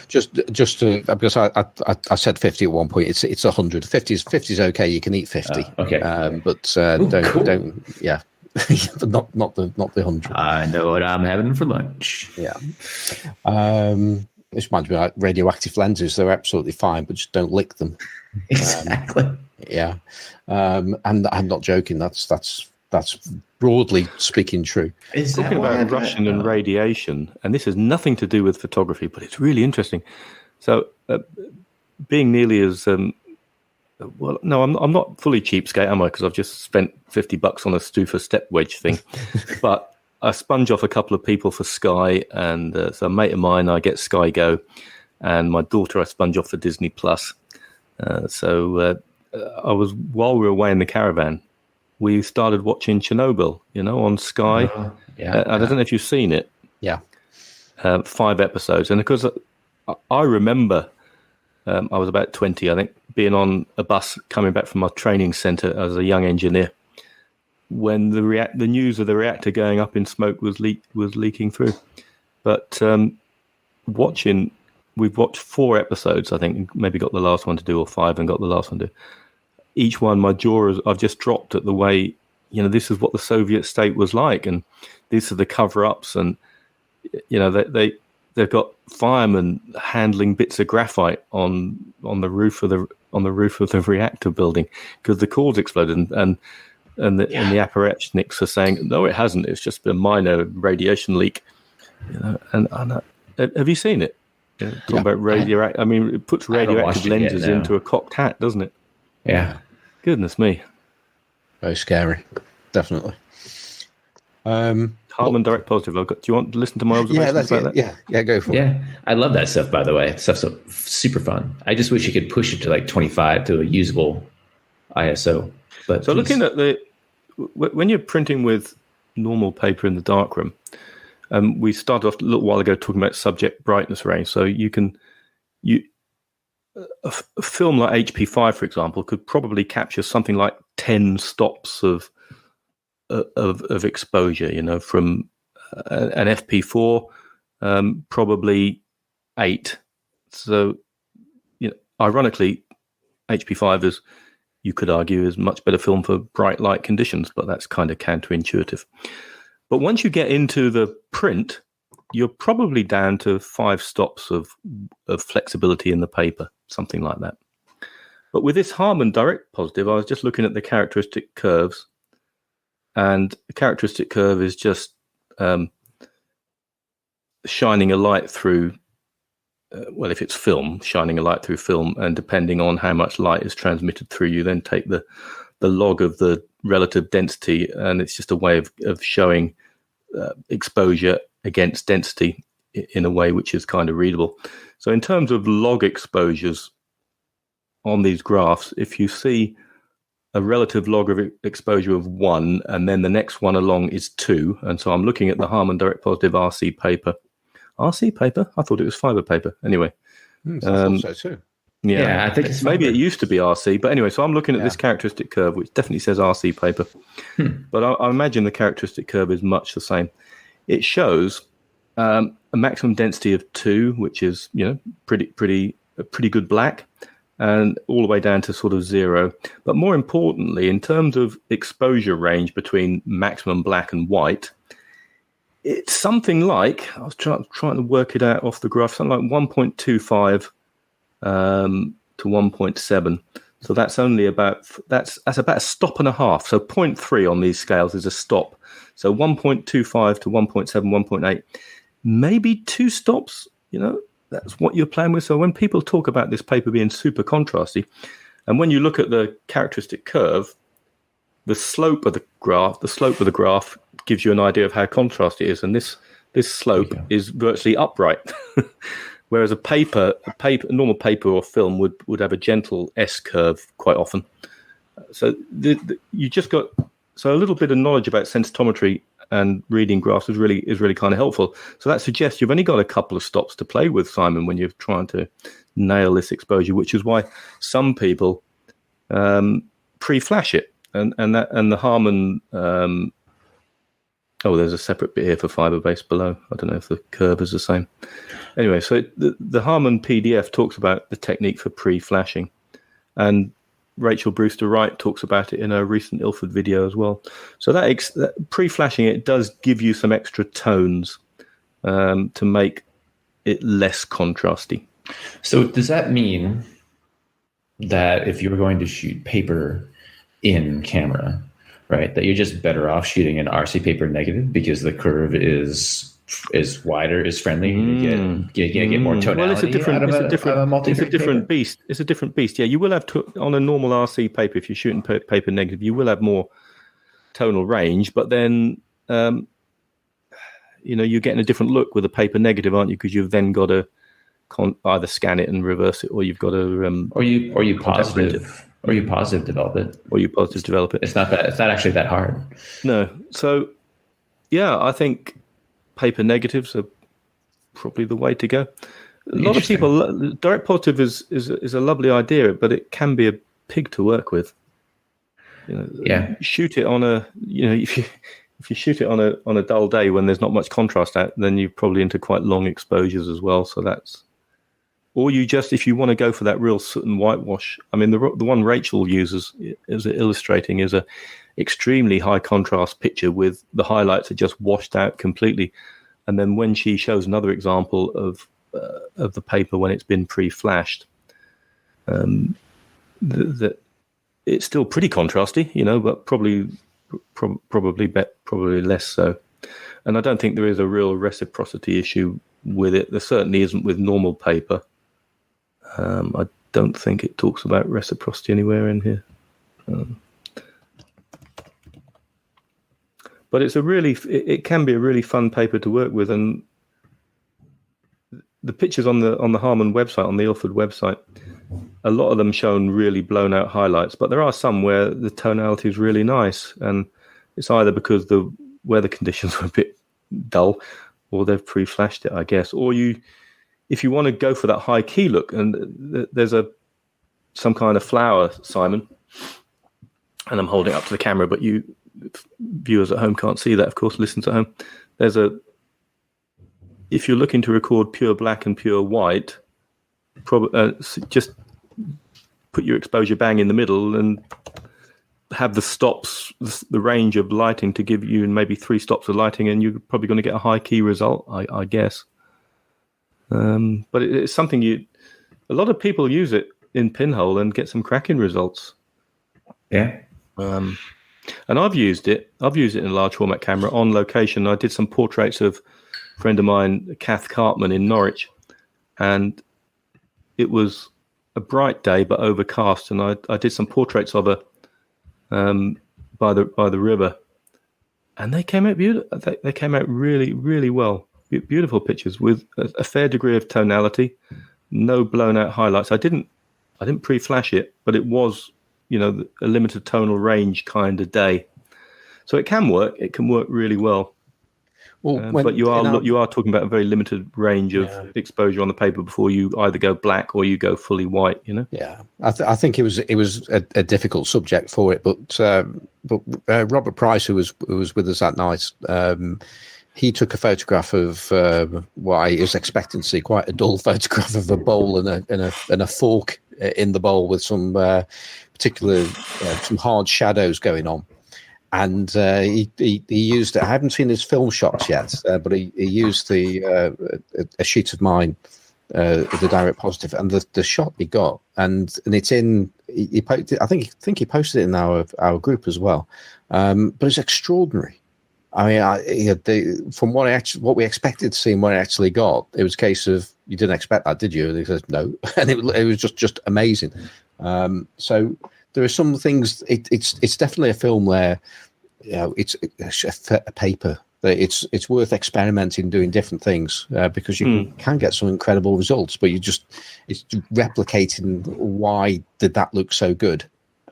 just to, because I said 50 at one point. It's 100. 50 is okay. You can eat 50. Okay. But don't. Yeah. But not the 100. I know what I'm having for lunch. Yeah. This reminds me of like radioactive lenses. They're absolutely fine, but just don't lick them. Exactly. Yeah. And I'm not joking. That's broadly speaking true. Talking about Russian and radiation, and this has nothing to do with photography, but it's really interesting. So, being nearly as well, no, I'm not fully cheapskate, am I? Because I've just spent $50 on a Stufa step wedge thing. But I sponge off a couple of people for Sky, and so a mate of mine, I get Sky Go, and my daughter I sponge off for Disney Plus. So I was, while we were away in the caravan, we started watching Chernobyl, on Sky. I don't know if you've seen it. Yeah. 5 episodes. And because I remember I was about 20, I think, being on a bus coming back from my training centre as a young engineer when the news of the reactor going up in smoke was leaking through. But we've watched 4 episodes, I think, maybe got the last one to do, or 5 and got the last one to do. Each one, my jaw, I've just dropped at the way, this is what the Soviet state was like, and these are the cover-ups, and they've got firemen handling bits of graphite on the roof of the reactor building because the cores exploded, and the apparatchiks are saying, no, it hasn't. It's just a minor radiation leak. And have you seen it? Talking about radioactive. I mean, it puts radioactive lenses into a cocked hat, doesn't it? Yeah. Goodness me. Very scary. Definitely. Harman direct positive. Do you want to listen to my observations about that? Yeah, go for it. Yeah, I love that stuff, by the way. Stuff's so super fun. I just wish you could push it to like 25 to a usable ISO. But so looking at when you're printing with normal paper in the darkroom, we started off a little while ago talking about subject brightness range. So a film like HP5, for example, could probably capture something like 10 stops of exposure. From an FP4, probably 8. So, ironically, HP5 is, you could argue, is much better film for bright light conditions, but that's kind of counterintuitive. But once you get into the print, you're probably down to 5 stops of flexibility in the paper, something like that. But with this Harman direct positive, I was just looking at the characteristic curves, and the characteristic curve is just shining a light through, if it's film, shining a light through film, and depending on how much light is transmitted through, you then take the log of the relative density, and it's just a way of showing exposure against density in a way which is kind of readable. So in terms of log exposures on these graphs, if you see a relative log of exposure of 1, and then the next one along is 2, and so I'm looking at the Harman direct positive RC paper. RC paper? I thought it was fiber paper. Anyway. I thought so too. Yeah, I think it's maybe it used to be RC, but anyway, so I'm looking at this characteristic curve, which definitely says RC paper. But I imagine the characteristic curve is much the same. It shows a maximum density of 2, which is pretty good black, and all the way down to sort of 0. But more importantly, in terms of exposure range between maximum black and white, it's something like, I was trying to work it out off the graph, something like 1.25 to 1.7. So that's only about that's about a stop and a half. So 0.3 on these scales is a stop. So 1.25 to 1.7, 1.8, maybe 2 stops. That's what you're playing with. So when people talk about this paper being super contrasty, and when you look at the characteristic curve, the slope of the graph gives you an idea of how contrasty it is, and this slope is virtually upright. Whereas a normal paper or film would have a gentle S curve quite often. So you just got a little bit of knowledge about sensitometry and reading graphs is really kind of helpful. So that suggests you've only got a couple of stops to play with, Simon, when you're trying to nail this exposure, which is why some people pre-flash it, and the Harman. There's a separate bit here for fiber-based below. I don't know if the curve is the same. Anyway, so the Harman PDF talks about the technique for pre-flashing, and Rachel Brewster Wright talks about it in a recent Ilford video as well. So that pre-flashing, it does give you some extra tones to make it less contrasty. So does that mean that if you were going to shoot paper in camera, right, that you're just better off shooting an RC paper negative because the curve is wider, is friendly, you get more tonality? Well, it's a different beast. It's a different beast. Yeah, you will have on a normal RC paper, if you're shooting paper negative, you will have more tonal range, but then you're getting a different look with a paper negative, aren't you? Because you've then got to either scan it and reverse it, or you've got to or you positive Or you positive develop it. It's not actually that hard. No. So, yeah, I think paper negatives are probably the way to go. A lot of people, direct positive is a lovely idea, but it can be a pig to work with. Shoot it on if you shoot it on a dull day when there's not much contrast out, then you're probably into quite long exposures as well. So or you just, if you want to go for that real soot and whitewash. I mean, the one Rachel uses as illustrating is a extremely high contrast picture with the highlights are just washed out completely. And then when she shows another example of the paper when it's been pre-flashed, that it's still pretty contrasty, but probably less so. And I don't think there is a real reciprocity issue with it. There certainly isn't with normal paper. I don't think it talks about reciprocity anywhere in here. But it can be a really fun paper to work with, and the pictures on the Harman website, on the Ilford website, a lot of them shown really blown out highlights, but there are some where the tonality is really nice, and it's either because the weather conditions were a bit dull, or they've pre-flashed it, I guess. Or if you want to go for that high key look, and there's some kind of flower, Simon, and I'm holding it up to the camera, but you viewers at home can't see that, of course, listeners at home. If you're looking to record pure black and pure white, just put your exposure bang in the middle and have the stops, the range of lighting to give you maybe 3 stops of lighting, and you're probably going to get a high key result, I guess. But it's something a lot of people use it in pinhole and get some cracking results. Yeah. And I've used it in a large format camera on location. I did some portraits of a friend of mine, Kath Cartman, in Norwich, and it was a bright day but overcast, and I did some portraits of her by the river, and they came out beautiful. They came out really, really well. Beautiful pictures with a fair degree of tonality, no blown out highlights. I didn't pre-flash it, but it was a limited tonal range kind of day, so it can work. It can work really well. But you are talking about a very limited range of exposure on the paper before you either go black or you go fully white. Yeah, I think it was a difficult subject for it. But Robert Price, who was with us that night, he took a photograph of what I was expecting to see, quite a dull photograph of a bowl and a fork in the bowl with some some hard shadows going on. And he used it. I haven't seen his film shots yet, but he used a sheet of mine, the direct positive, and the shot he got, and it's in. He posted, I think he posted it in our group as well. But it's extraordinary. I mean, from what we expected to see and what I actually got, it was a case of, you didn't expect that, did you? And he says no, and it was just amazing. So there are some things. It's definitely a film where it's a paper. It's worth experimenting, doing different things because you can get some incredible results. But it's replicating why did that look so good,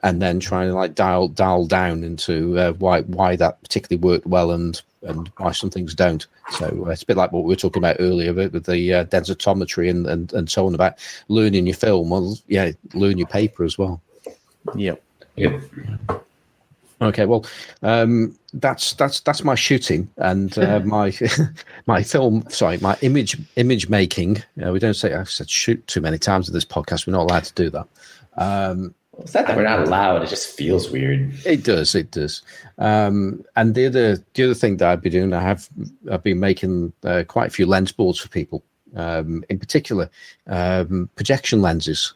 and then trying to dial down into why that particularly worked well and why some things don't. So it's a bit like what we were talking about earlier with the densitometry and so on, about learning your film. Well, yeah, learn your paper as well. Yeah. Okay, well, that's my shooting and my film. Sorry, my image making. We don't say, I've said shoot too many times in this podcast. We're not allowed to do that. It's not that we're not allowed. It just feels weird. It does. And the other thing that I've been doing, I've been making quite a few lens boards for people. In particular, projection lenses.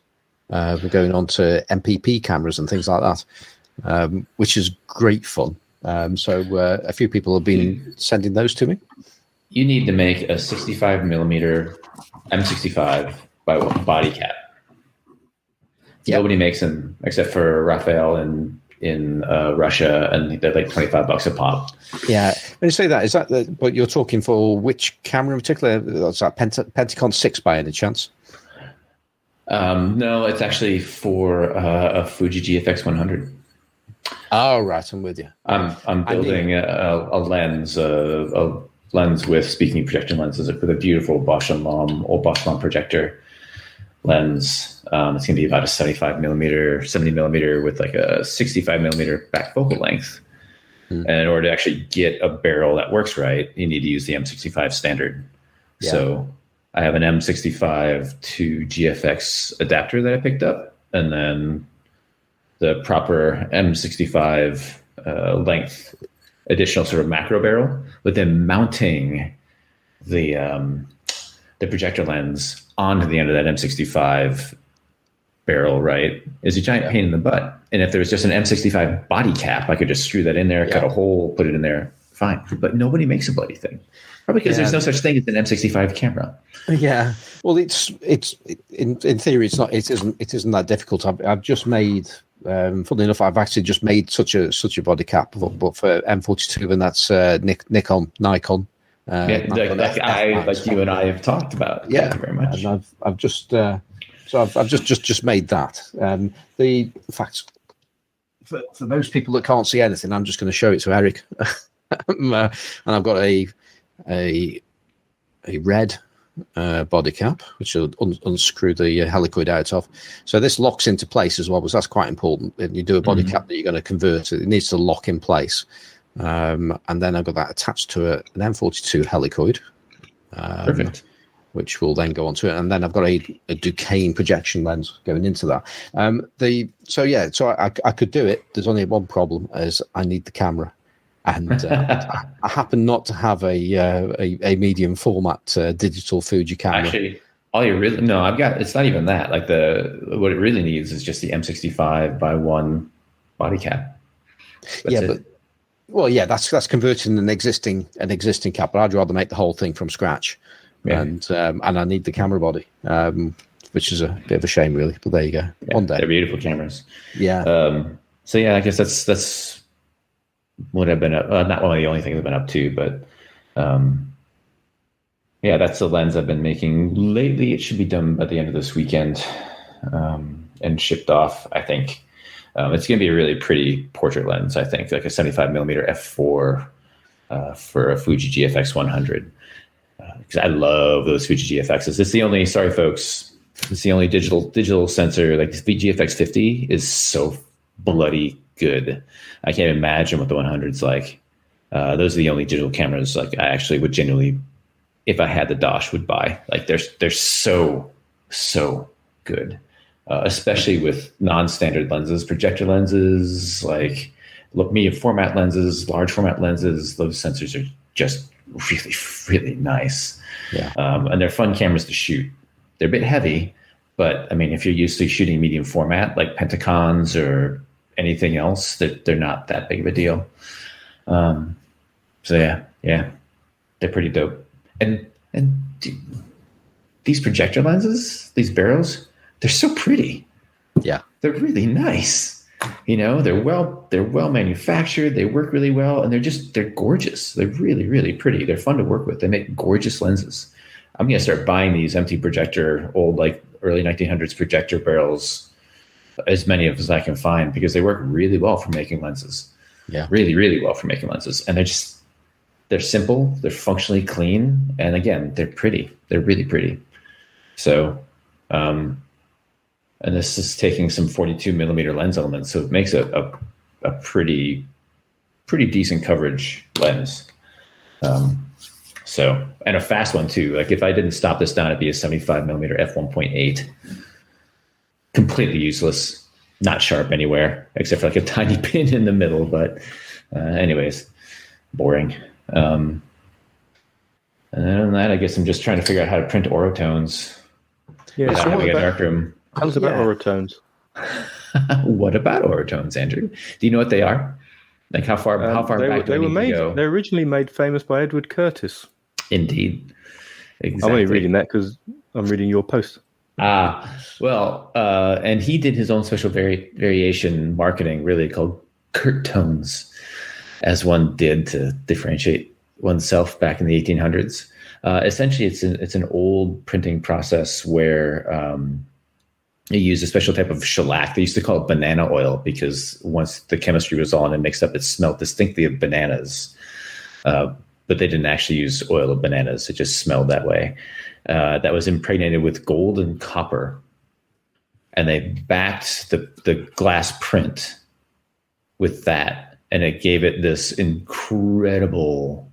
We're going on to MPP cameras and things like that, which is great fun. So a few people have been sending those to me. You need to make a 65 millimeter M65 body cap. Yep. Nobody makes them except for Raphael in Russia, and they're like $25 a pop. Yeah, when you say that, is that but you're talking for which camera in particular? Is that Pentacon 6 by any chance? No, it's actually for a Fuji GFX 100. Oh, right, I'm with you. I'm building a lens with speaking projection lenses with a beautiful Bosch and Lomb projector lens. It's going to be about a 70 millimeter with like a 65 millimeter back focal length. And in order to actually get a barrel that works right, you need to use the M65 standard. Yeah. So I have an M65 to GFX adapter that I picked up, and then the proper M65 length additional sort of macro barrel, but then mounting the projector lens onto the end of that M65 barrel, right, is a giant pain in the butt. And if there was just an M65 body cap, I could just screw that in there, cut a hole, put it in there, fine. But nobody makes a bloody thing. Probably because there's no such thing as an M65 camera. Yeah, well, it's in theory, it isn't that difficult. I've just made, funnily enough, I've actually just made such a body cap, but for M42, and that's Nikon. Like you and I have talked about. Yeah, thank you very much. And I've just I've just made that. The fact for those people that can't see anything, I'm just going to show it to Eric, and I've got a red body cap, which will unscrew the helicoid out of. So this locks into place as well, because that's quite important. When you do a body cap that you're going to convert, it needs to lock in place. And then I've got that attached to an M42 helicoid. Perfect. Which will then go onto it. And then I've got a Duquesne projection lens going into that. So I could do it. There's only one problem, is I need the camera. And I happen not to have a medium format digital Fuji camera. Actually, it's not even that. Like what it really needs is just the M65x1 body cap. That's converting an existing cap, but I'd rather make the whole thing from scratch. Yeah. And I need the camera body, which is a bit of a shame, really. But there you go. Yeah, one day, they're beautiful cameras. Yeah. I guess that's what I've been up. Not one of the only things I've been up to, but that's the lens I've been making lately. It should be done by the end of this weekend and shipped off, I think. It's going to be a really pretty portrait lens, I think, like a 75 millimeter f4 for a Fuji GFX 100. Because I love those Fuji GFXs. It's the only digital sensor. Like the GFX 50 is so bloody good. I can't imagine what the 100's like. Those are the only digital cameras like I actually would genuinely, if I had the dosh, would buy. Like they're so good, especially with non-standard lenses, projector lenses, like medium format lenses, large format lenses. Those sensors are just really, really nice. Yeah. And they're fun cameras to shoot. They're a bit heavy, but I mean, if you're used to shooting medium format like Pentacons or anything else, they're not that big of a deal. They're pretty dope. And these projector lenses, these barrels, they're so pretty. Yeah, they're really nice. They're well manufactured. They work really well, and they're gorgeous. They're really, really pretty. They're fun to work with. They make gorgeous lenses. I'm gonna start buying these empty projector, old like early 1900s projector barrels, as many of as I can find, because they work really well for making lenses. Yeah, really, really well for making lenses, and they're simple. They're functionally clean, and again, they're pretty. They're really pretty. So, and this is taking some 42 millimeter lens elements, so it makes a pretty decent coverage lens. And a fast one too. Like if I didn't stop this down, it'd be a 75 millimeter f1.8. Completely useless, not sharp anywhere except for like a tiny pin in the middle. But anyways, boring. And other than that, I guess I'm just trying to figure out how to print orotones without having a darkroom. Tell us about orotones. What about orotones, Andrew? Do you know what they are? Like how far back do we need to go? They were originally made famous by Edward Curtis. Indeed. Exactly. I'm only reading that because I'm reading your post. And he did his own special variation marketing, really called Kurt tones, as one did to differentiate oneself back in the 1800s. Essentially, it's an old printing process where They used a special type of shellac. They used to call it banana oil because once the chemistry was on and mixed up, it smelled distinctly of bananas. But they didn't actually use oil of bananas. It just smelled that way. That was impregnated with gold and copper. And they backed the glass print with that. And it gave it this incredible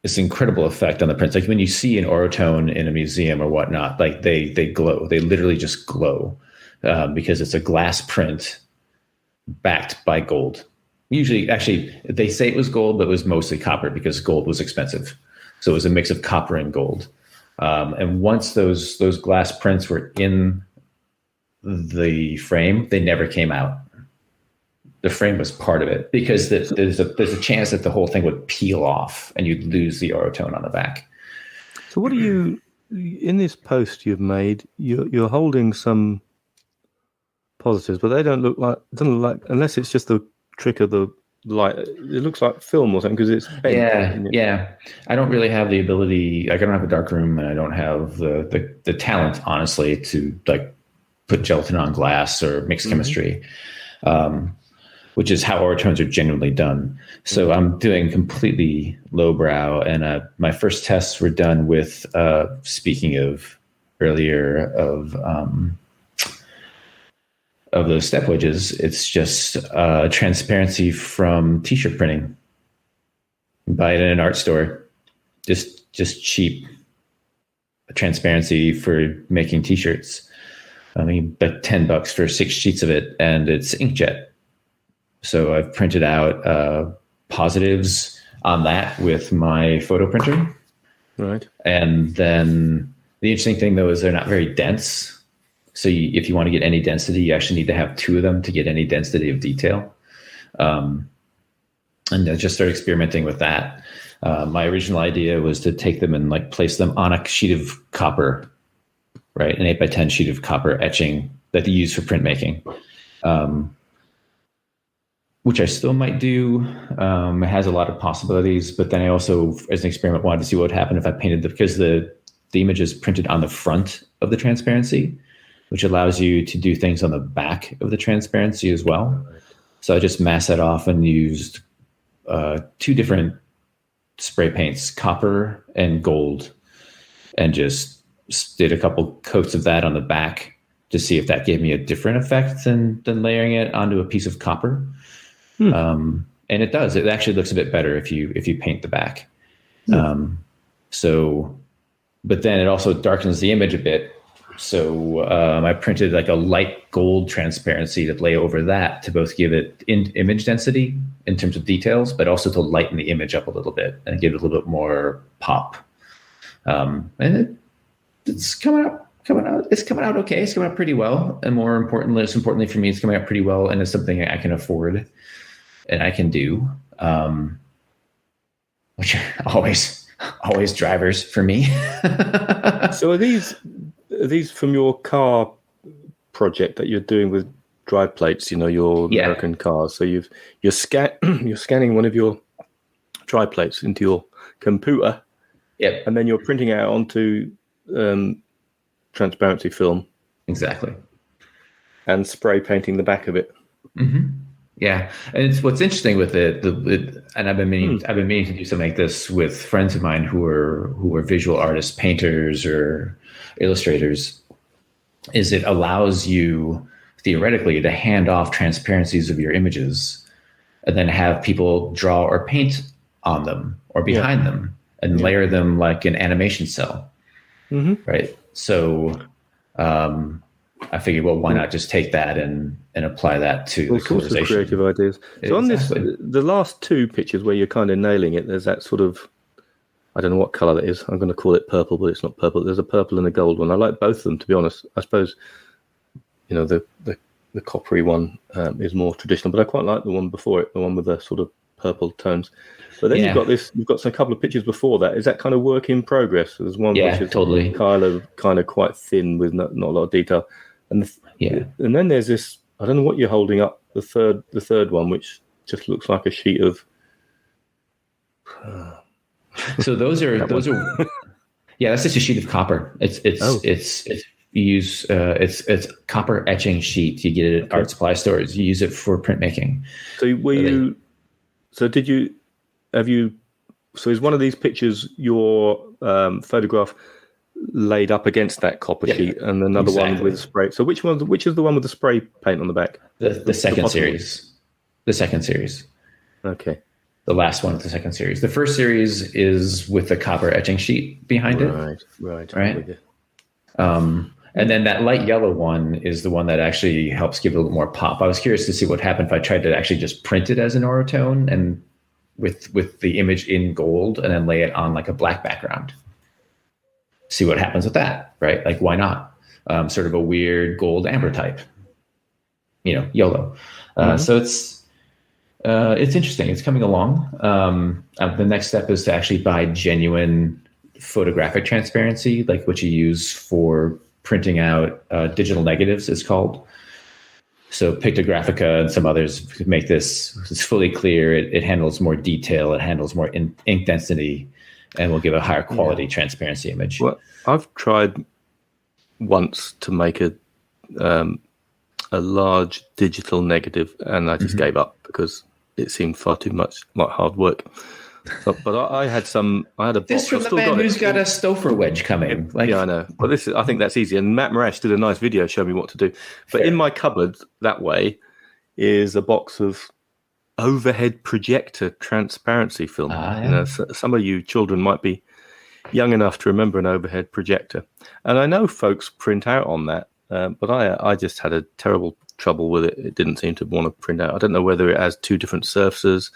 effect on the prints. Like when you see an orotone in a museum or whatnot, like they glow. They literally just glow because it's a glass print backed by gold. Usually, actually, they say it was gold, but it was mostly copper because gold was expensive. So it was a mix of copper and gold. And once those glass prints were in the frame, they never came out. The frame was part of it because there's a chance that the whole thing would peel off and you'd lose the orotone on the back. So what are you, in this post you've made, you're holding some positives, but they doesn't look like, unless it's just the trick of the light, it looks like film or something because it's bent. Yeah. I don't really have the ability, like I don't have a dark room and I don't have the talent, honestly, to like put gelatin on glass or mix chemistry. Which is how oratones are generally done. So I'm doing completely lowbrow, and my first tests were done with, speaking of earlier of those step wedges, it's just transparency from t-shirt printing. You buy it in an art store, just cheap transparency for making t-shirts. I mean, but $10 for 6 sheets of it, and it's inkjet. So I've printed out positives on that with my photo printer. Right. And then the interesting thing, though, is they're not very dense. So if you want to get any density, you actually need to have 2 of them to get any density of detail. And I just started experimenting with that. My original idea was to take them and like place them on a sheet of copper, right? An 8x10 sheet of copper etching that they use for printmaking. Which I still might do. It has a lot of possibilities, but then I also, as an experiment, wanted to see what would happen if I painted because the image is printed on the front of the transparency, which allows you to do things on the back of the transparency as well. So I just masked that off and used 2 different spray paints, copper and gold, and just did a couple coats of that on the back to see if that gave me a different effect than layering it onto a piece of copper. And it does. It actually looks a bit better if you paint the back. But then it also darkens the image a bit. So I printed like a light gold transparency to lay over that to both give it image density in terms of details, but also to lighten the image up a little bit and give it a little bit more pop. And it's coming out. It's coming out okay. It's coming out pretty well. And more importantly for me, it's coming out pretty well, and it's something I can afford and I can do, which are always drivers for me. So are these from your car project that you're doing with drive plates? Your American cars. So you're scanning one of your drive plates into your computer. Yep. And then you're printing it out onto transparency film. Exactly. And spray painting the back of it. Mm-hmm. Yeah, and it's what's interesting with it. And I've been meaning to do something like this with friends of mine who are visual artists, painters, or illustrators. Is it allows you theoretically to hand off transparencies of your images, and then have people draw or paint on them or behind them, and layer them like an animation cell. Mm-hmm. Right. So I figured, well, why not just take that and apply that to all sorts of creative ideas. So on this, the last 2 pictures where you're kind of nailing it, there's that sort of, I don't know what color that is. I'm going to call it purple, but it's not purple. There's a purple and a gold one. I like both of them, to be honest. I suppose, the coppery one is more traditional, but I quite like the one before it, the one with the sort of purple tones. But then you've got a couple of pictures before that. Is that kind of work in progress? There's one which is totally kind of quite thin with not a lot of detail. And and then there's this, I don't know what you're holding up, the third one, which just looks like a sheet of. So those are Yeah, that's just a sheet of copper. It's you use it's copper etching sheet. You get it at art supply stores. You use it for printmaking. So is one of these pictures your photograph laid up against that copper sheet, and another one with spray? So which is the one with the spray paint on the back? The second series. The second series. Okay. The last one of the second series. The first series is with the copper etching sheet behind it. Right. And then that light yellow one is the one that actually helps give it a little more pop. I was curious to see what happened if I tried to actually just print it as an orotone and with the image in gold and then lay it on like a black background. See what happens with that, right? Like, why not? Sort of a weird gold amber type, YOLO. So it's interesting. It's coming along. The next step is to actually buy genuine photographic transparency, like what you use for printing out digital negatives, is called. So Pictographica and some others make this fully clear. It handles more detail. It handles more ink density, and will give a higher quality transparency image. Well, I've tried once to make a large digital negative, and I just gave up because it seemed far too much like hard work. So, but I had a this from the man who's got a Stouffer wedge coming. Yeah, I know. But I think that's easy. And Matt Marash did a nice video showing me what to do. But in my cupboard that way is a box of overhead projector transparency film. Some of you children might be young enough to remember an overhead projector, and I know folks print out on that, but I just had a terrible trouble with it. It didn't seem to want to print out. I don't know whether it has two different surfaces.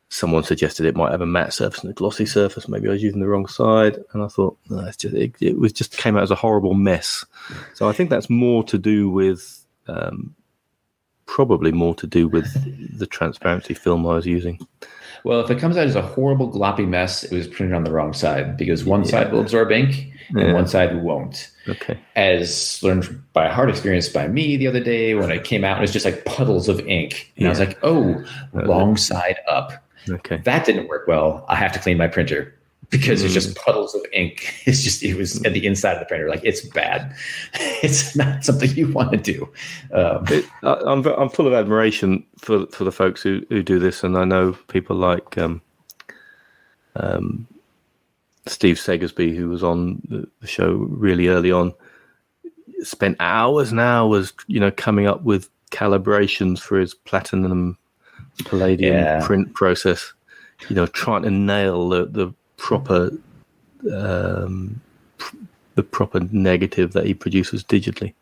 Someone suggested it might have a matte surface and a glossy surface. Maybe I was using the wrong side, and I thought it came out as a horrible mess. So I think that's more to do with probably more to do with the transparency film I was using. Well, if it comes out as a horrible gloppy mess, it was printed on the wrong side, because one side will absorb ink and one side won't. Okay. As learned by hard experience by me the other day, when it came out, it was just like puddles of ink. And I was like, wrong side up. Okay. That didn't work well. I have to clean my printer because it's just puddles of ink. It was at the inside of the printer. Like, it's bad. It's not something you want to do. I'm full of admiration for the folks who do this, and I know people like Steve Segersby, who was on the show really early on, spent hours and hours, coming up with calibrations for his platinum palladium print process, trying to nail the proper negative that he produces digitally.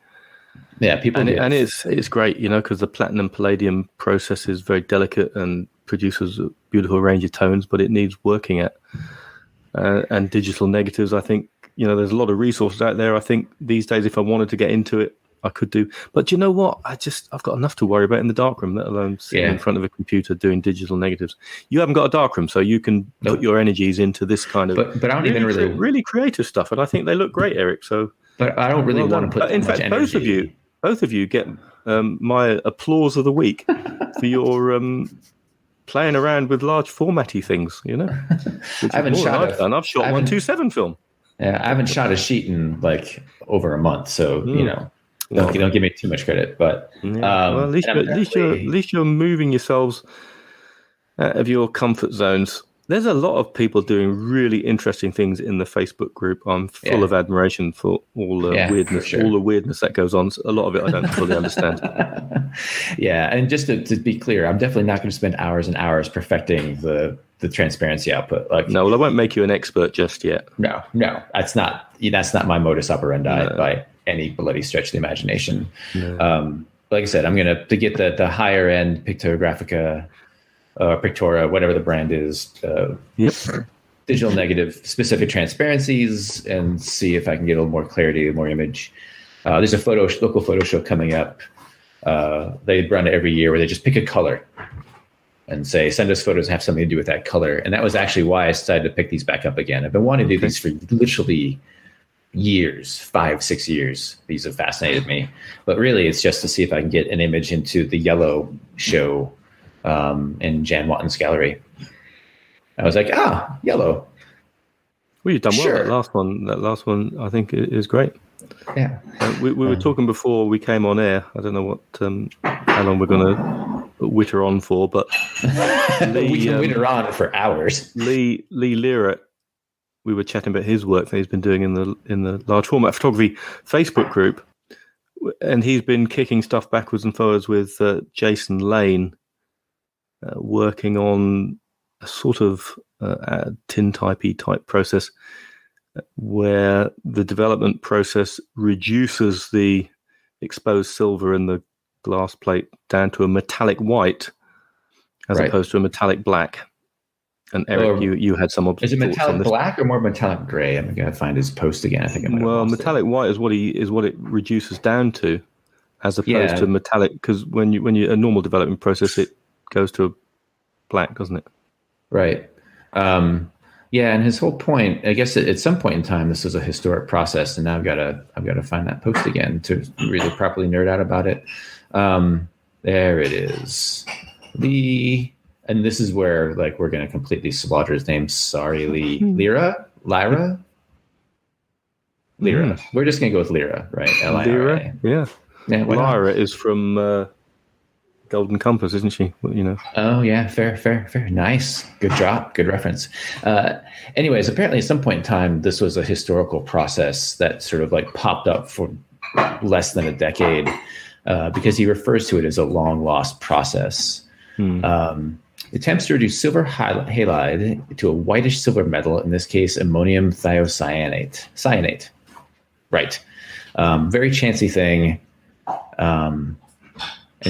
Yeah, and it's great, because the platinum palladium process is very delicate and produces a beautiful range of tones, but it needs working at. And digital negatives, I think, there's a lot of resources out there. I think these days, if I wanted to get into it, I could do. But you know what? I've got enough to worry about in the darkroom, let alone sitting in front of a computer doing digital negatives. You haven't got a darkroom, so you can put your energies into this kind of but I don't even really creative stuff, and I think they look great, Eric. So, but I don't really want to put. In fact, both of you get my applause of the week for your playing around with large formatty things. I haven't shot I've shot 127 film. Yeah, I haven't shot a sheet in like over a month, so don't give me too much credit. But well, at least you're moving yourselves out of your comfort zones. There's a lot of people doing really interesting things in the Facebook group. I'm full of admiration for all the weirdness, all the weirdness that goes on. A lot of it I don't fully understand. Yeah, and just to be clear, I'm definitely not going to spend hours and hours perfecting the transparency output. No, I won't make you an expert just yet. No, that's not my modus operandi by any bloody stretch of the imagination. No. Like I said, I'm going to get the higher end Pictographica or Pictora, whatever the brand is, digital negative specific transparencies, and see if I can get a little more clarity, more image. There's a local photo show coming up. They run it every year where they just pick a color and say, send us photos that have something to do with that color. And that was actually why I decided to pick these back up again. I've been wanting to do these for literally years, 5-6 years. These have fascinated me. But really, it's just to see if I can get an image into the yellow show in Jan Watton's gallery. I was like, yellow. Well, you've done well. Sure. That last one, I think, is great. Yeah. We were talking before we came on air. I don't know what how long we're going to witter on for, but we can witter on for hours. Lee Lira, we were chatting about his work that he's been doing in the large format photography Facebook group, and he's been kicking stuff backwards and forwards with Jason Lane, working on a sort of tintype type process where the development process reduces the exposed silver in the glass plate down to a metallic white as opposed to a metallic black. And Eric, you had some is it metallic black or more metallic gray? I'm going to find his post again. I think metallic white is what it reduces down to, as opposed to metallic. Because when you a normal development process, it goes to a black, doesn't it? Right. And his whole point, I guess, at some point in time, this was a historic process, and now I've got to find that post again to really properly nerd out about it. There it is. And this is where we're going to completely slaughter his name. Sorry, Lira. We're just going to go with Lira, right? Lira. Yeah. Lyra is from Golden Compass, isn't she? Oh yeah, fair. Nice, good job, good reference. Anyways, apparently at some point in time, this was a historical process that sort of popped up for less than a decade, because he refers to it as a long lost process. Attempts to reduce silver halide to a whitish silver metal, in this case ammonium thiocyanate. Right. Very chancy thing. And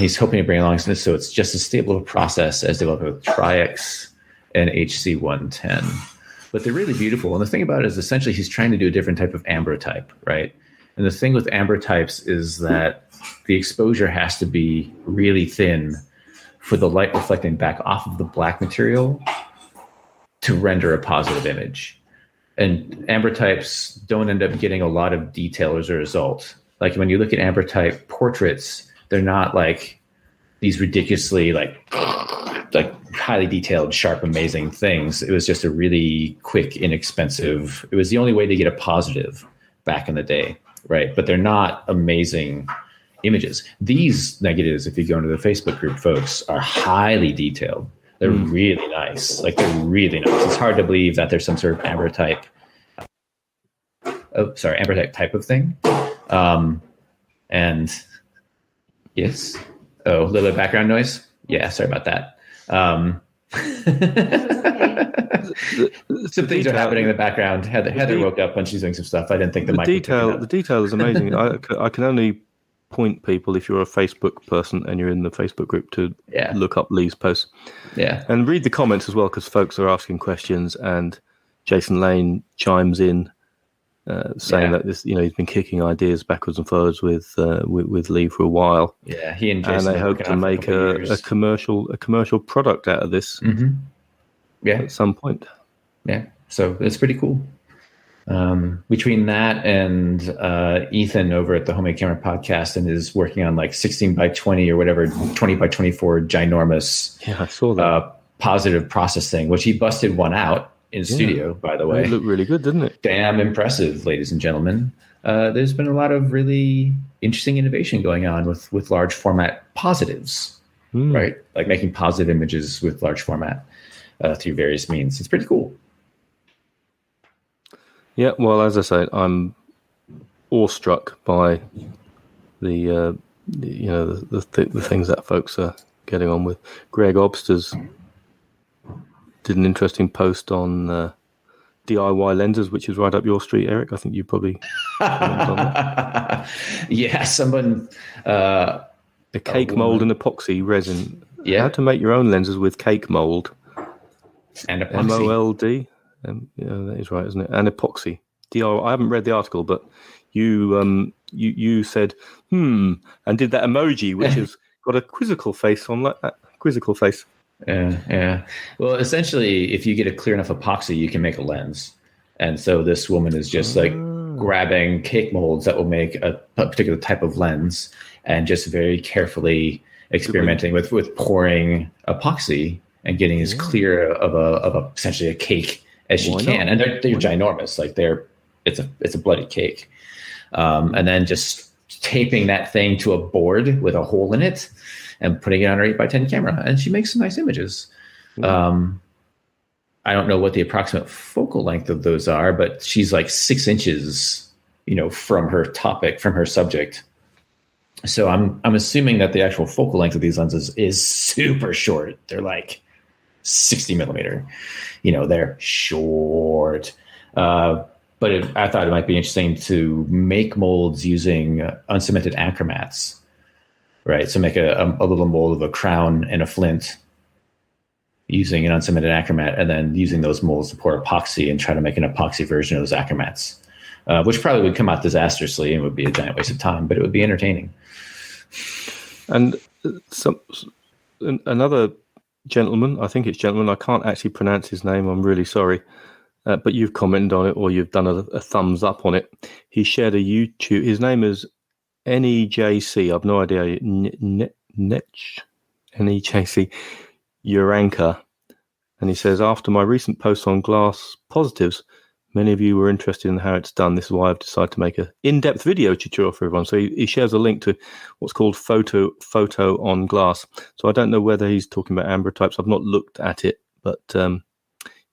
he's hoping to bring along this, so it's just as stable a process as developed with Tri-X and HC110. But they're really beautiful. And the thing about it is essentially he's trying to do a different type of ambrotype, right? And the thing with ambrotypes is that the exposure has to be really thin for the light reflecting back off of the black material to render a positive image. And ambrotypes don't end up getting a lot of detail as a result. Like when you look at ambrotype portraits, they're not like these ridiculously highly detailed, sharp, amazing things. It was just a really quick, inexpensive. It was the only way to get a positive back in the day, right? But they're not amazing images. These negatives, if you go into the Facebook group, folks, are highly detailed. They're really nice. They're really nice. It's hard to believe that there's some sort of ambrotype type of thing. And yes. Oh, a little bit of background noise. Yeah, sorry about that. Some things are happening in the background. Heather woke up when she's doing some stuff. I didn't think the detail is amazing. I can only point people, if you're a Facebook person and you're in the Facebook group, to look up Lee's posts. Yeah. And read the comments as well, because folks are asking questions, and Jason Lane chimes in saying that this, he's been kicking ideas backwards and forwards with Lee for a while. Yeah, he and Jason, and they hope to make a commercial product out of this. Mm-hmm. Yeah, at some point. Yeah, so it's pretty cool. Between that and Ethan over at the Homemade Camera Podcast, and is working on 16 by 20 or whatever, 20 by 24 ginormous. Yeah, I saw that positive process thing, which he busted one out in studio, by the way. It looked really good, didn't it? Damn impressive, ladies and gentlemen. There's been a lot of really interesting innovation going on with large format positives, right? Like making positive images with large format through various means. It's pretty cool. Yeah, well, as I say, I'm awestruck by the things that folks are getting on with. Greg Obsters did an interesting post on DIY lenses, which is right up your street, Eric. I think you probably on that. Yeah, someone the cake mold and epoxy resin. Yeah, how to make your own lenses with cake mold and epoxy. MOLD. That is right, isn't it? And epoxy. I haven't read the article, but you said and did that emoji, which has got a quizzical face on, like that quizzical face. Yeah. Well, essentially, if you get a clear enough epoxy, you can make a lens. And so this woman is just grabbing cake molds that will make a particular type of lens, and just very carefully experimenting with pouring epoxy and getting as clear of essentially a cake as she can. And they're ginormous. Like it's a bloody cake. And then just taping that thing to a board with a hole in it and putting it on her 8x10 camera. And she makes some nice images. I don't know what the approximate focal length of those are, but she's like 6 inches, from her topic, from her subject. So I'm assuming that the actual focal length of these lenses is super short. They're like 60 millimeter, they're short. But I thought it might be interesting to make molds using uncemented acromats, right? So make a little mold of a crown and a flint using an uncemented acromat, and then using those molds to pour epoxy and try to make an epoxy version of those acromats, which probably would come out disastrously and would be a giant waste of time, but it would be entertaining. And another gentleman, I think it's gentleman, I can't actually pronounce his name, I'm really sorry, but you've commented on it or you've done a thumbs up on it. He shared a YouTube, his name is NEJC, I've no idea, NEJC, Uranka, and he says, after my recent post on glass positives, many of you were interested in how it's done. This is why I've decided to make an in-depth video tutorial for everyone. So he shares a link to what's called photo on glass. So I don't know whether he's talking about ambrotypes. I've not looked at it, but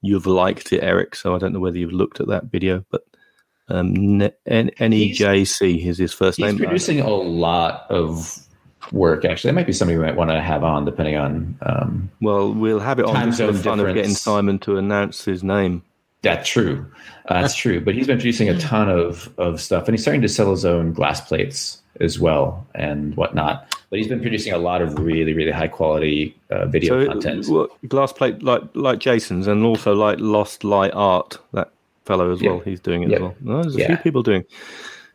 you've liked it, Eric. So I don't know whether you've looked at that video, but NEJC is his first name. He's producing a lot of work. Actually, that might be somebody we might want to have on, depending on. Well, we'll have it on just for the fun of getting Simon to announce his name. That's true. That's true. But he's been producing a ton of stuff, and he's starting to sell his own glass plates as well and whatnot. But he's been producing a lot of really, really high quality video content. Glass plate like Jason's, and also like Lost Light Art, that fellow as well. He's doing it as well. Oh, there's a few people doing.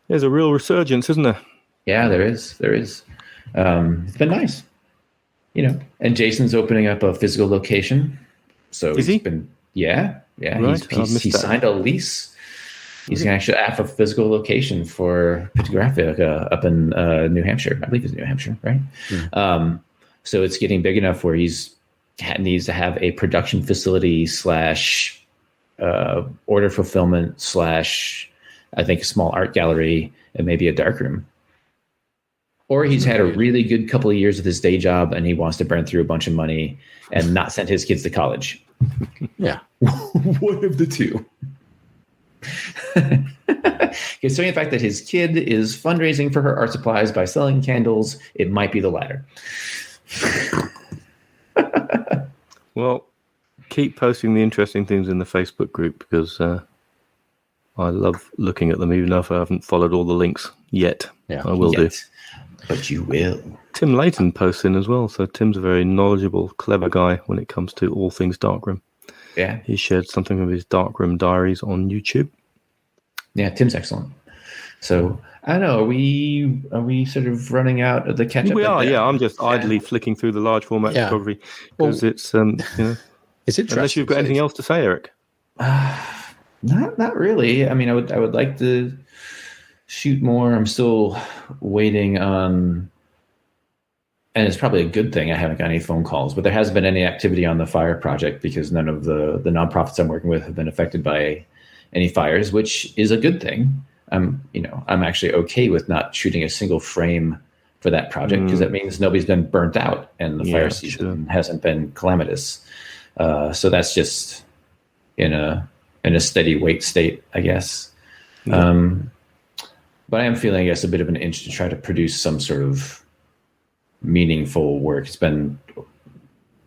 There's a real resurgence, isn't there? Yeah, there is. It's been nice, and Jason's opening up a physical location. So is he? Been, yeah. Right. He signed a lease. He's going to actually have a physical location for Pictographic up in New Hampshire. I believe it's New Hampshire, right? Mm. So it's getting big enough where needs to have a production facility / order fulfillment / I think a small art gallery and maybe a darkroom. Or he's had a really good couple of years with his day job and he wants to burn through a bunch of money and not send his kids to college. Yeah. One of the two. Considering the fact that his kid is fundraising for her art supplies by selling candles, it might be the latter. Well, keep posting the interesting things in the Facebook group because I love looking at them, even if I haven't followed all the links yet. Yeah, I will do. But you will. Tim Layton posts in as well. So Tim's a very knowledgeable, clever guy when it comes to all things darkroom. Yeah. He shared something of his darkroom diaries on YouTube. Yeah, Tim's excellent. So I don't know. Are we sort of running out of the catch-up? We are. Yeah, I'm just idly flicking through the large format photography because it's Is it unless you've got anything else to say, Eric? Not really. I mean, I would like to shoot more. I'm still waiting on, and it's probably a good thing I haven't got any phone calls, but there hasn't been any activity on the fire project because none of the nonprofits I'm working with have been affected by any fires, which is a good thing. I'm actually okay with not shooting a single frame for that project because that means nobody's been burnt out and the fire season hasn't been calamitous. So that's just in a steady wait state, I guess. Yeah. But I am feeling, I guess, a bit of an itch to try to produce some sort of meaningful work. It's been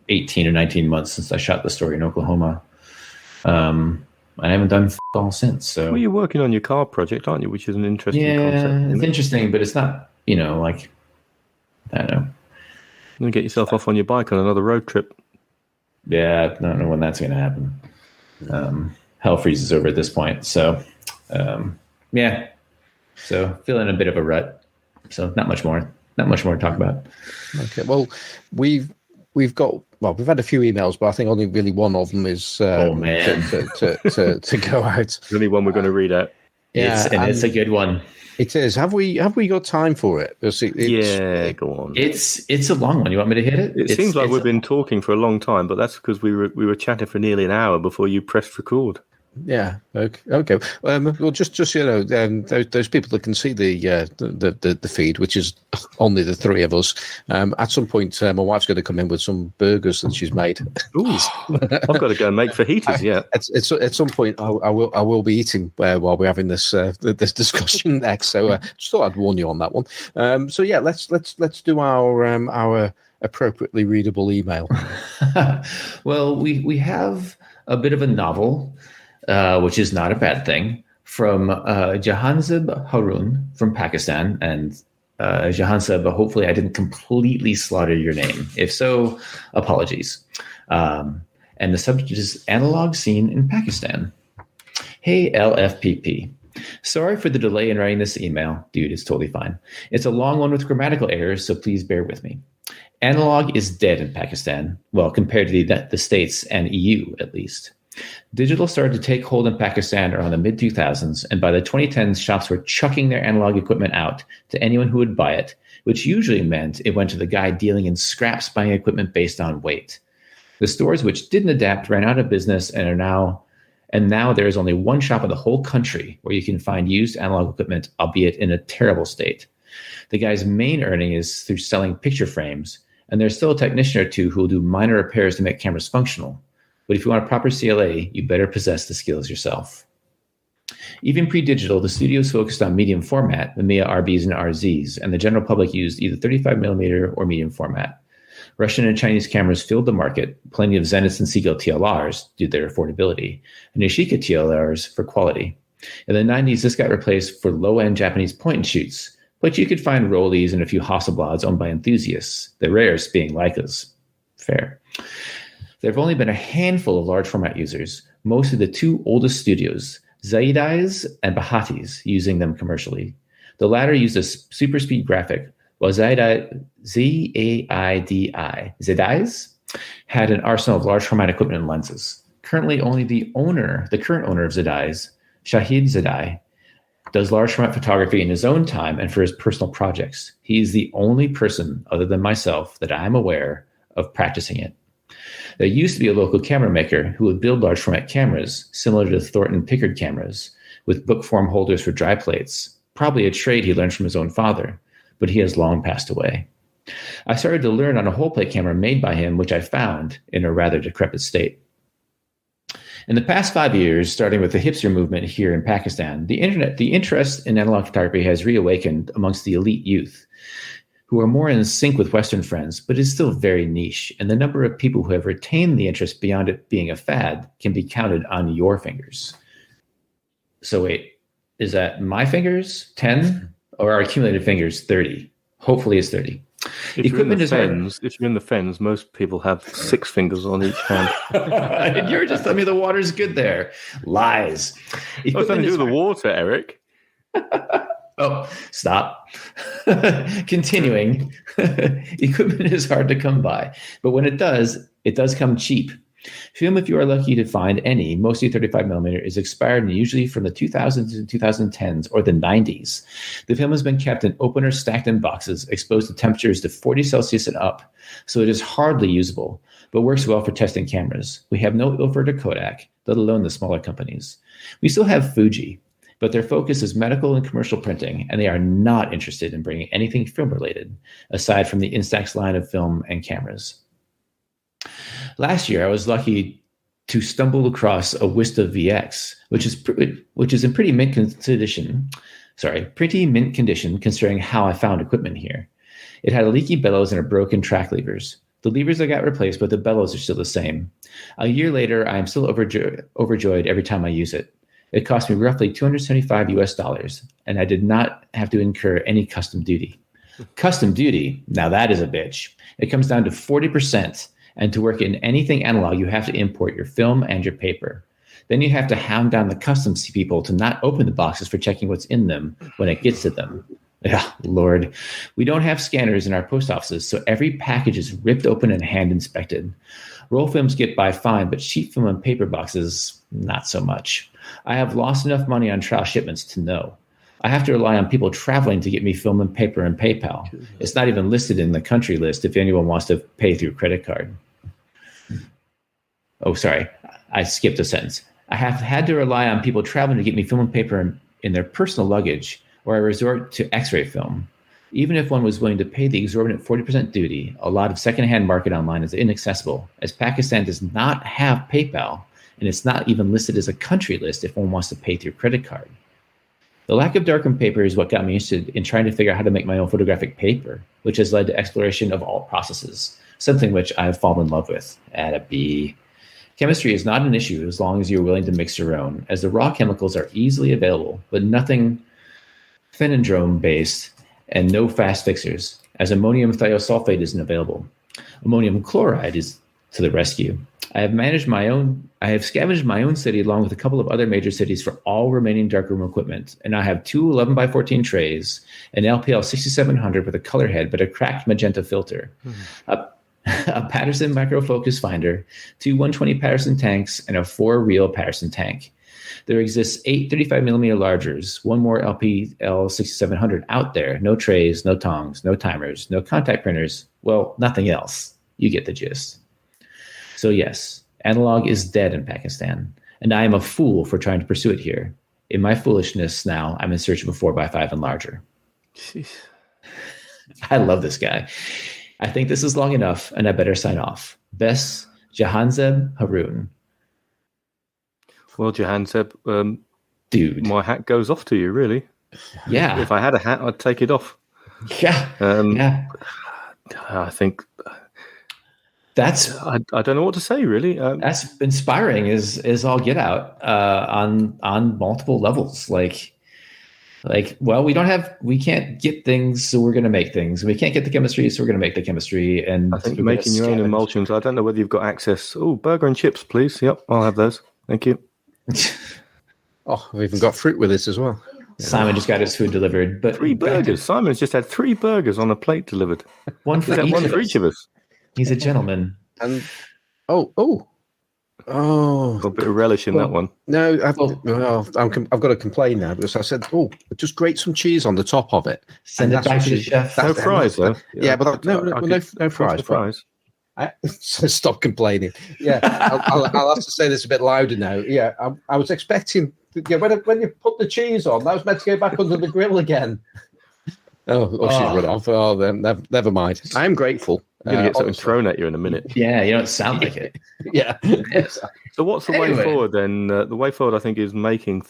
18 or 19 months since I shot the story in Oklahoma. I haven't done all since. So, well, you're working on your car project, aren't you? Which is an interesting concept. Yeah, it's interesting, but it's not, like, I don't know. You're going to get yourself off on your bike on another road trip. Yeah, I don't know when that's going to happen. Hell freezes over at this point. So, yeah. So feeling a bit of a rut. So not much more to talk about. Okay. Well, we've had a few emails, but I think only really one of them is to go out. There's only one we're going to read out. Yeah, it's a good one. It is. Have we got time for it? Go on. It's a long one. You want me to hit it? It seems like we've been talking for a long time, but that's because we were chatting for nearly an hour before you pressed record. Yeah. Okay. Well, just those people that can see the feed, which is only the three of us. At some point, my wife's going to come in with some burgers that she's made. Ooh, I've got to go and make fajitas. Yeah. At some point, I will be eating while we're having this discussion next. So just thought I'd warn you on that one. So yeah, let's do our appropriately readable email. Well, we have a bit of a novel. Which is not a bad thing, from Jahanzeb Harun from Pakistan. And Jahanzeb, hopefully I didn't completely slaughter your name. If so, apologies. And the subject is analog scene in Pakistan. Hey, LFPP. Sorry for the delay in writing this email. Dude, it's totally fine. It's a long one with grammatical errors, so please bear with me. Analog is dead in Pakistan. Well, compared to the States and EU, at least. Digital started to take hold in Pakistan around the mid-2000s, and by the 2010s, shops were chucking their analog equipment out to anyone who would buy it, which usually meant it went to the guy dealing in scraps buying equipment based on weight. The stores which didn't adapt ran out of business and now there is only one shop in the whole country where you can find used analog equipment, albeit in a terrible state. The guy's main earning is through selling picture frames, and there's still a technician or two who will do minor repairs to make cameras functional. But if you want a proper CLA, you better possess the skills yourself. Even pre-digital, the studios focused on medium format, the Mia RBs and RZs, and the general public used either 35mm or medium format. Russian and Chinese cameras filled the market, plenty of Zeniths and Seagull TLRs due to their affordability, and Yashica TLRs for quality. In the 90s, this got replaced for low-end Japanese point-and-shoots, but you could find Rollies and a few Hasselblads owned by enthusiasts, the rarest being Leicas. Fair. There have only been a handful of large format users, mostly the two oldest studios, Zaidis and Bahatis, using them commercially. The latter used a super speed graphic, while Zaidis had an arsenal of large format equipment and lenses. Currently, only the current owner of Zaidis, Shahid Zaidi, does large format photography in his own time and for his personal projects. He is the only person, other than myself, that I am aware of practicing it. There used to be a local camera maker who would build large format cameras, similar to Thornton Pickard cameras, with book form holders for dry plates, probably a trade he learned from his own father, but he has long passed away. I started to learn on a whole plate camera made by him, which I found in a rather decrepit state. In the past 5 years, starting with the hipster movement here in Pakistan, the interest in analog photography has reawakened amongst the elite youth, who are more in sync with Western friends, but is still very niche, and the number of people who have retained the interest beyond it being a fad can be counted on your fingers. So wait, is that my fingers, 10, or our accumulated fingers, 30? Hopefully it's 30. If you're in the fens, most people have 6 fingers on each hand. And you're just telling me the water's good there. Lies. What's that to do with the water, Eric? Oh, stop. Continuing. Equipment is hard to come by, but when it does come cheap. Film, if you are lucky to find any, mostly 35mm, is expired and usually from the 2000s and 2010s or the 90s. The film has been kept in open or stacked in boxes, exposed to temperatures to 40 Celsius and up, so it is hardly usable, but works well for testing cameras. We have no Ilford or Kodak, let alone the smaller companies. We still have Fuji, but their focus is medical and commercial printing, and they are not interested in bringing anything film-related, aside from the Instax line of film and cameras. Last year, I was lucky to stumble across a Vista VX, which is in pretty mint condition considering how I found equipment here. It had a leaky bellows and broken track levers. The levers I got replaced, but the bellows are still the same. A year later, I am still overjoyed every time I use it. It cost me roughly $275, and I did not have to incur any custom duty. Custom duty, now that is a bitch. It comes down to 40%. And to work in anything analog, you have to import your film and your paper. Then you have to hound down the customs people to not open the boxes for checking what's in them when it gets to them. Yeah, Lord. We don't have scanners in our post offices, so every package is ripped open and hand inspected. Roll films get by fine, but sheet film and paper boxes, not so much. I have lost enough money on trial shipments to know. I have to rely on people traveling to get me film and paper and PayPal. It's not even listed in the country list if anyone wants to pay through credit card. Oh, sorry. I skipped a sentence. I have had to rely on people traveling to get me film and paper in their personal luggage, or I resort to X-ray film. Even if one was willing to pay the exorbitant 40% duty, a lot of secondhand market online is inaccessible, as Pakistan does not have PayPal, and it's not even listed as a country list if one wants to pay through credit card. The lack of darkroom paper is what got me interested in trying to figure out how to make my own photographic paper, which has led to exploration of all processes, something which I've fallen in love with. At a B. Chemistry is not an issue as long as you're willing to mix your own, as the raw chemicals are easily available, but nothing phenandrone-based and no fast fixers, as ammonium thiosulfate isn't available. Ammonium chloride is to the rescue. I have scavenged my own city along with a couple of other major cities for all remaining darkroom equipment, and I have two 11x14 trays, an LPL 6700 with a color head but a cracked magenta filter, a Patterson micro focus finder, two 120 Patterson tanks, and a 4-reel Patterson tank. There exists 8 35mm largers, one more LPL 6700 out there, no trays, no tongs, no timers, no contact printers, well, nothing else. You get the gist. So yes, analog is dead in Pakistan, and I am a fool for trying to pursue it here. In my foolishness now, I'm in search of a 4x5 and larger. Jeez. I love this guy. I think this is long enough, and I better sign off. Best, Jahanzeb Haroon. Well, Jahanzeb, dude, my hat goes off to you, really. Yeah. If I had a hat, I'd take it off. Yeah. Yeah. I think that's. I don't know what to say, really. That's inspiring. Is all get out on multiple levels. Well, we can't get things, so we're going to make things. We can't get the chemistry, so we're going to make the chemistry. And I think making your own emulsions. I don't know whether you've got access. Oh, burger and chips, please. Yep, I'll have those. Thank you. Oh, we've even got fruit with this as well. Simon just got his food delivered, but 3 burgers. Simon's just had 3 burgers on a plate delivered. One for each of us. He's a gentleman. And oh, a bit of relish in that one. No, I've got to complain now because I said, just grate some cheese on the top of it. Send it back to the chef. No fries, though. Yeah, but no fries. So stop complaining. Yeah, I'll have to say this a bit louder now. Yeah, I was expecting. Yeah, when you put the cheese on, that was meant to go back under the grill again. Oh, she's run off. Oh, then never mind. I am grateful. You're going to get something thrown at you in a minute. Yeah, you don't sound like it. Yeah. So what's the way forward then? The way forward, I think, is making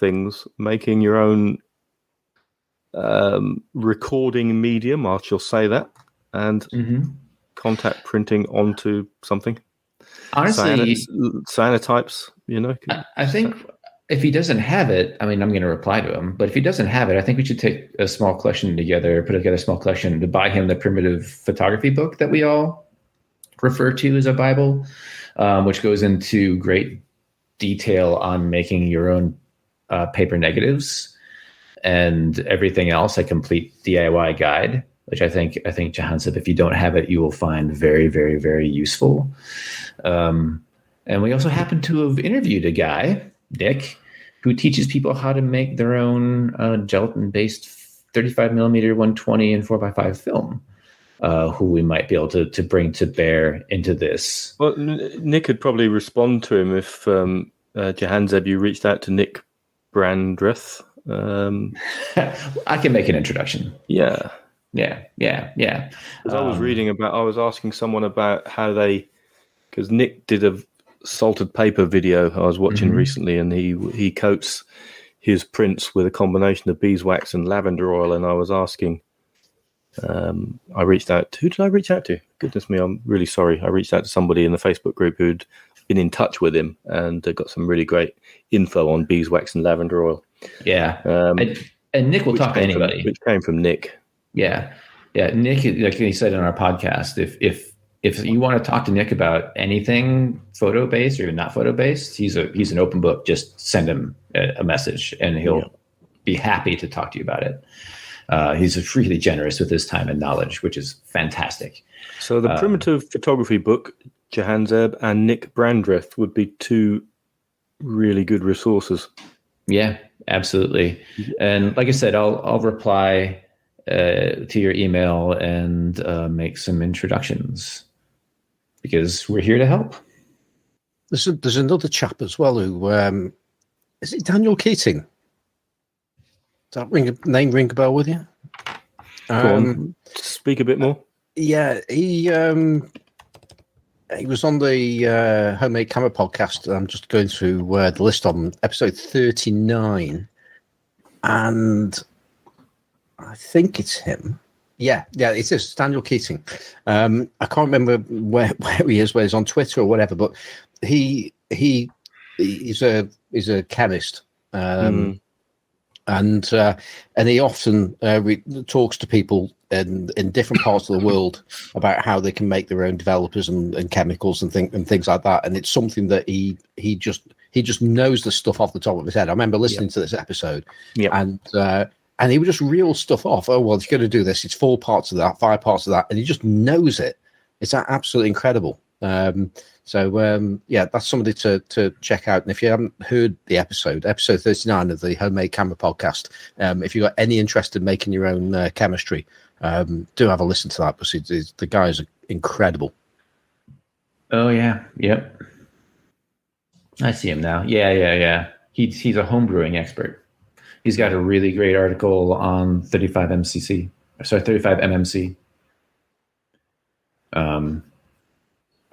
your own recording medium, I shall say that, and contact printing onto something. Honestly, cyanotypes, I think if he doesn't have it, I mean, I'm going to reply to him, but if he doesn't have it, I think we should take a small collection together, put together a small collection to buy him the primitive photography book that we all refer to as a Bible, which goes into great detail on making your own paper negatives and everything else, a complete DIY guide, which I think Jahanzeb, if you don't have it, you will find very, very, very useful. And we also happen to have interviewed a guy, Nick, who teaches people how to make their own gelatin-based 35mm 120 and 4x5 film, who we might be able to bring to bear into this. Well, Nick could probably respond to him if Jahanzeb, you reached out to Nick Brandreth. I can make an introduction. Yeah. Because I was asking someone about how because Nick did a salted paper video I was watching recently, and he coats his prints with a combination of beeswax and lavender oil, and I was asking, who did I reach out to? Goodness me, I'm really sorry. I reached out to somebody in the Facebook group who'd been in touch with him and got some really great info on beeswax and lavender oil. Yeah. And Nick will talk to anybody. Which came from Nick. Yeah. Nick, like he said in our podcast, if you want to talk to Nick about anything photo-based or even not photo-based, he's an open book. Just send him a message and he'll be happy to talk to you about it. He's really generous with his time and knowledge, which is fantastic. So the primitive photography book, Jahanzeb and Nick Brandreth would be 2 really good resources. Yeah. absolutely. And like I said, I'll reply to your email and make some introductions because we're here to help. There's another chap as well who is it Daniel Keating? Does that name ring a bell with you? Go on, speak a bit more. Yeah, he was on the Homemade Camera podcast. I'm just going through the list on episode 39, and I think it's him. Yeah, it is Daniel Keating. I can't remember where he is, whether he's on Twitter or whatever, but he's a chemist. And he often talks to people in different parts of the world about how they can make their own developers and chemicals and things like that. And it's something that he just knows the stuff off the top of his head. I remember listening to this episode, and he would just reel stuff off. Oh well, if you're going to do this, it's 4 parts of that, 5 parts of that, and he just knows it. It's absolutely incredible. So that's somebody to check out. And if you haven't heard the episode 39 of the Homemade Camera podcast, if you've got any interest in making your own chemistry, do have a listen to that, because the guy is incredible. Oh yeah, yep. I see him now. Yeah. He's a homebrewing expert. He's got a really great article on 35 mmC.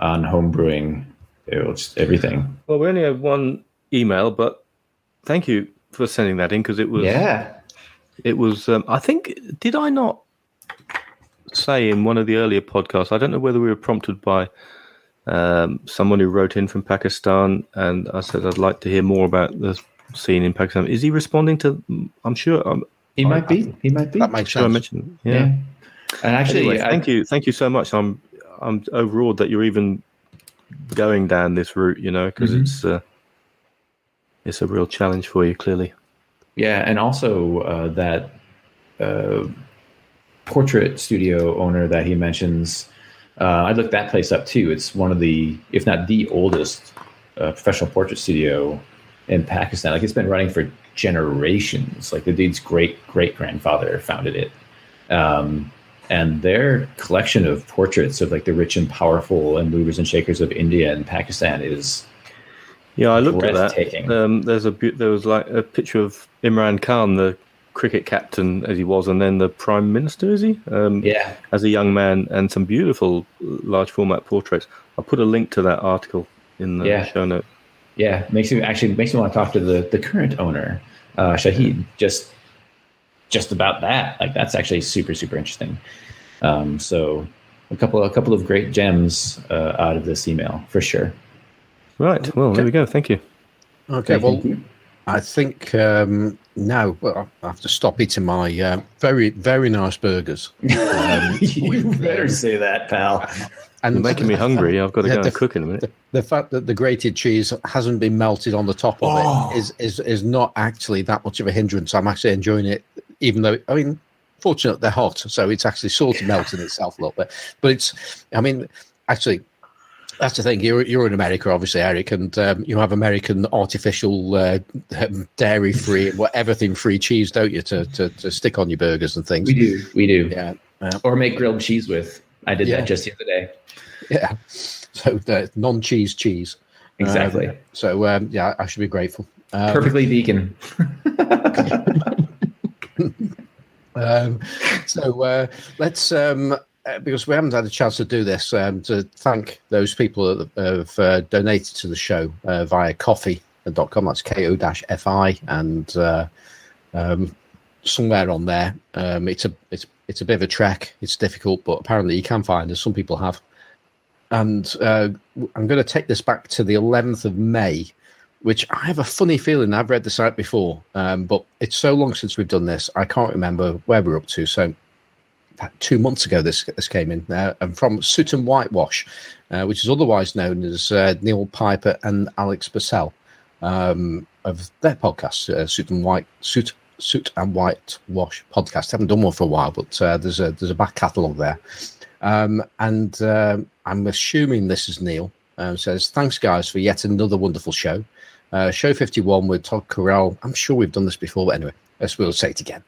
On homebrewing, just everything. Well, we only have one email, but thank you for sending that in, because it was. Yeah. It was. I think, did I not say in one of the earlier podcasts? I don't know whether we were prompted by someone who wrote in from Pakistan, and I said I'd like to hear more about the scene in Pakistan. Is he responding to? I'm sure. He might be. That makes sense. I mentioned. Yeah. And actually, anyway, thank you so much. I'm overawed that you're even going down this route, because it's a real challenge for you, clearly. Yeah, and also that portrait studio owner that he mentions, I looked that place up too. It's one of the, if not the oldest professional portrait studio in Pakistan. Like, it's been running for generations. Like, the dude's great-grandfather founded it. And their collection of portraits of like the rich and powerful and movers and shakers of India and Pakistan is I looked at that. There was like a picture of Imran Khan, the cricket captain as he was, and then the prime minister, is he? As a young man, and some beautiful large format portraits. I'll put a link to that article in the show note. Yeah, makes me want to talk to the current owner, Shahid. Just about that. Like, that's actually super, super interesting. So a couple of great gems out of this email for sure. Right. Well, there we go. Thank you. Okay. Well, I think now I have to stop eating my very, very nice burgers. You better say that, pal. And you're making me hungry. I've got to go and cook in a minute. The fact that the grated cheese hasn't been melted on the top of it is not actually that much of a hindrance. I'm actually enjoying it, even though, fortunately they're hot, so it's actually sort of melting itself a little bit. But actually, that's the thing. You're in America, obviously, Eric, and you have American artificial dairy-free, everything-free cheese, don't you, to stick on your burgers and things? We do. Yeah. Or make grilled cheese with. I did that just the other day. Yeah. So non-cheese cheese. Exactly. I should be grateful. Perfectly vegan. Let's because we haven't had a chance to do this, to thank those people that have donated to the show via coffee.com. That's ko-fi, and somewhere on there, it's a bit of a trek. It's difficult, but apparently you can find us. Some people have. And I'm going to take this back to the 11th of May, which I have a funny feeling I've read this out before, but it's so long since we've done this, I can't remember where we're up to. So 2 months ago, this came in, and from Soot and Whitewash, which is otherwise known as Neil Piper and Alex Purcell, of their podcast, Soot and Whitewash podcast. I haven't done one for a while, but there's a back catalogue there. And I'm assuming this is Neil. Says, thanks guys for yet another wonderful show. Show 51 with Todd Carell. I'm sure we've done this before, but anyway, we'll say it again.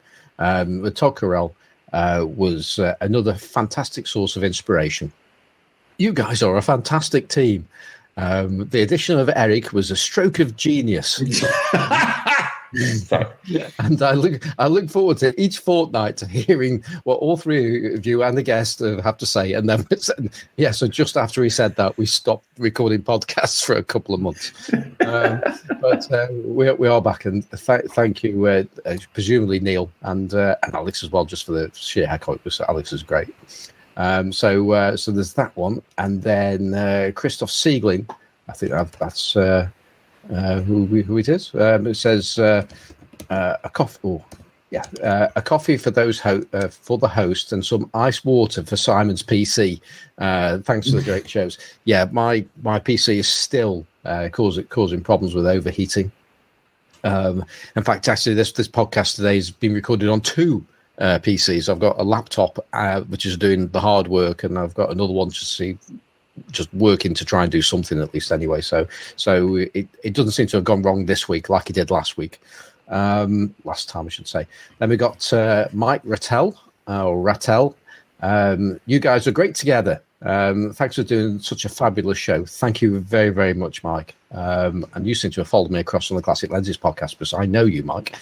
With Todd Carell was another fantastic source of inspiration. You guys are a fantastic team. The addition of Eric was a stroke of genius. And I look forward to each fortnight to hearing what all three of you and the guest have to say. And then, so just after he said that, we stopped recording podcasts for a couple of months. But we are back, and thank you, presumably Neil and Alex as well, just for the sheer heck of it. Alex is great. So there's that one, and then Christoph Siegling. I think that's who it is. It says a coffee. Oh, yeah, a coffee for those for the host, and some ice water for Simon's PC. Thanks for the great shows. Yeah, my PC is still causing problems with overheating. In fact, actually, this podcast today has been recorded on two PCs. I've got a laptop which is doing the hard work, and I've got another one just working to try and do something at least anyway. So it doesn't seem to have gone wrong this week like it did last week. Last time I should say. Then we got Mike Rattel. You guys are great together. Thanks for doing such a fabulous show. Thank you very, very much, Mike. And you seem to have followed me across on the Classic Lenses podcast, because I know you, Mike.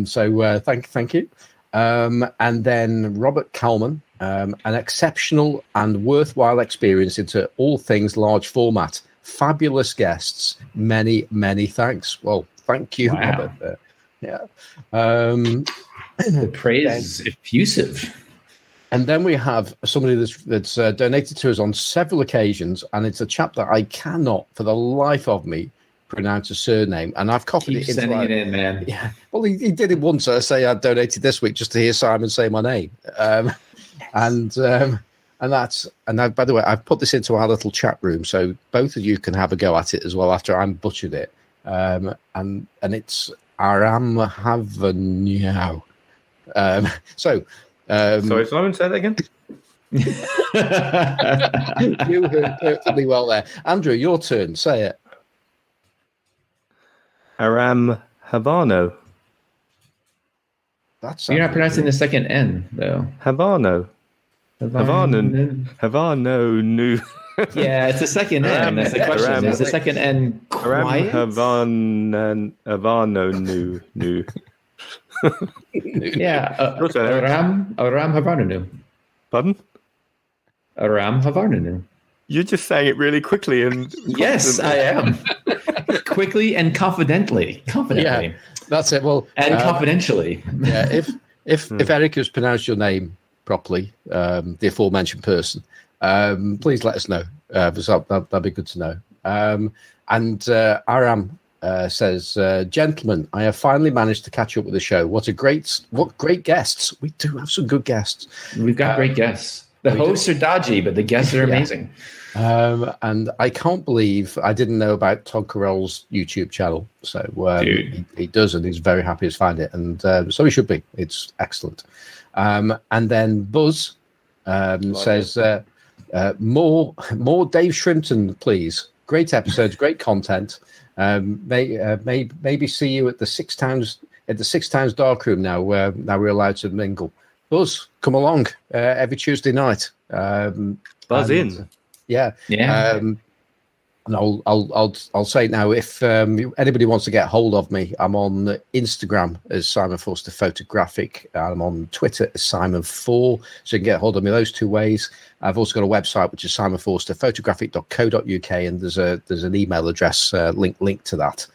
So thank you. And then Robert Kalman, an exceptional and worthwhile experience into all things large format. Fabulous guests. Many, many thanks. Well, thank you, wow. Robert. The praise is effusive. And then we have somebody that's donated to us on several occasions, and it's a chap that I cannot, for the life of me, pronounce a surname, and I've copied it. Sending it in, man. Yeah, well, he did it once. I say I donated this week just to hear Simon say my name, and by the way, I've put this into our little chat room, so both of you can have a go at it as well after I'm butchered it. And it's Aram Havanyao. Sorry, Simon, say that again. You heard perfectly well there. Andrew, your turn. Say it. Aram Havano. You're not pronouncing the second N, though. Havano. Havano Nu. Yeah, it's the second N. That's the question. Is the second N quiet? Havano Nu. Yeah. Aram Havarnanu. Pardon? Aram Havarnanu. You're just saying it really quickly and yes, I am. Quickly and confidently. Yeah, that's it. Well, and confidentially. Yeah, if Eric has pronounced your name properly, the aforementioned person, please let us know. That'd be good to know. And Aram says, gentlemen, I have finally managed to catch up with the show. What great guests. We do have some good guests. We've got great guests. The hosts are dodgy, but the guests are amazing. And I can't believe I didn't know about Todd Carell's YouTube channel. So he does, and he's very happy to find it. And so he should be. It's excellent. And then Buzz says, more Dave Shrimpton, please. Great episodes, great content. Maybe see you at the Six Towns darkroom now we're allowed to mingle. Buzz, come along every Tuesday night. Buzz in. Yeah. And I'll say it now. If anybody wants to get hold of me, I'm on Instagram as Simon Forster Photographic. I'm on Twitter as Simon4, so you can get hold of me those two ways. I've also got a website which is simonforsterphotographic.co.uk, and there's an email address link to that.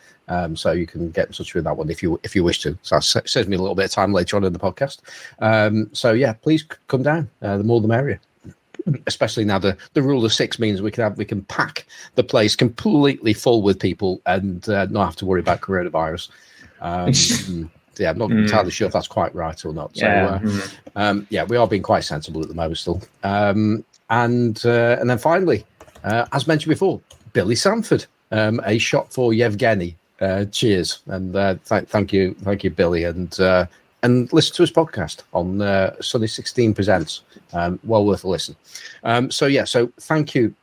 So you can get in touch with that one if you wish to. So it saves me a little bit of time later on in the podcast. So yeah, please come down. The more the merrier. Especially now the rule of six means we can pack the place completely full with people and not have to worry about coronavirus. Yeah, I'm not entirely sure if that's quite right or not. So we are being quite sensible at the moment still. And then finally, as mentioned before, Billy Sanford, a shot for Yevgeny. Cheers, and thank you, Billy, and listen to his podcast on Sunny 16 Presents. Well worth a listen. So thank you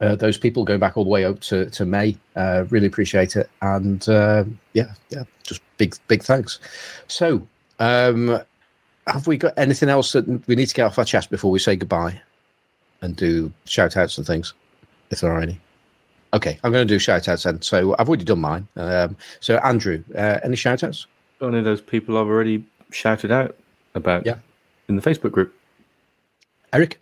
those people going back all the way up to May. Really appreciate it. And just big thanks. So have we got anything else that we need to get off our chest before we say goodbye and do shout outs and things, if there are any? Okay, I'm going to do shout outs then. So I've already done mine. So Andrew, any shout outs? Only those people I've already shouted out about in the Facebook group. Eric?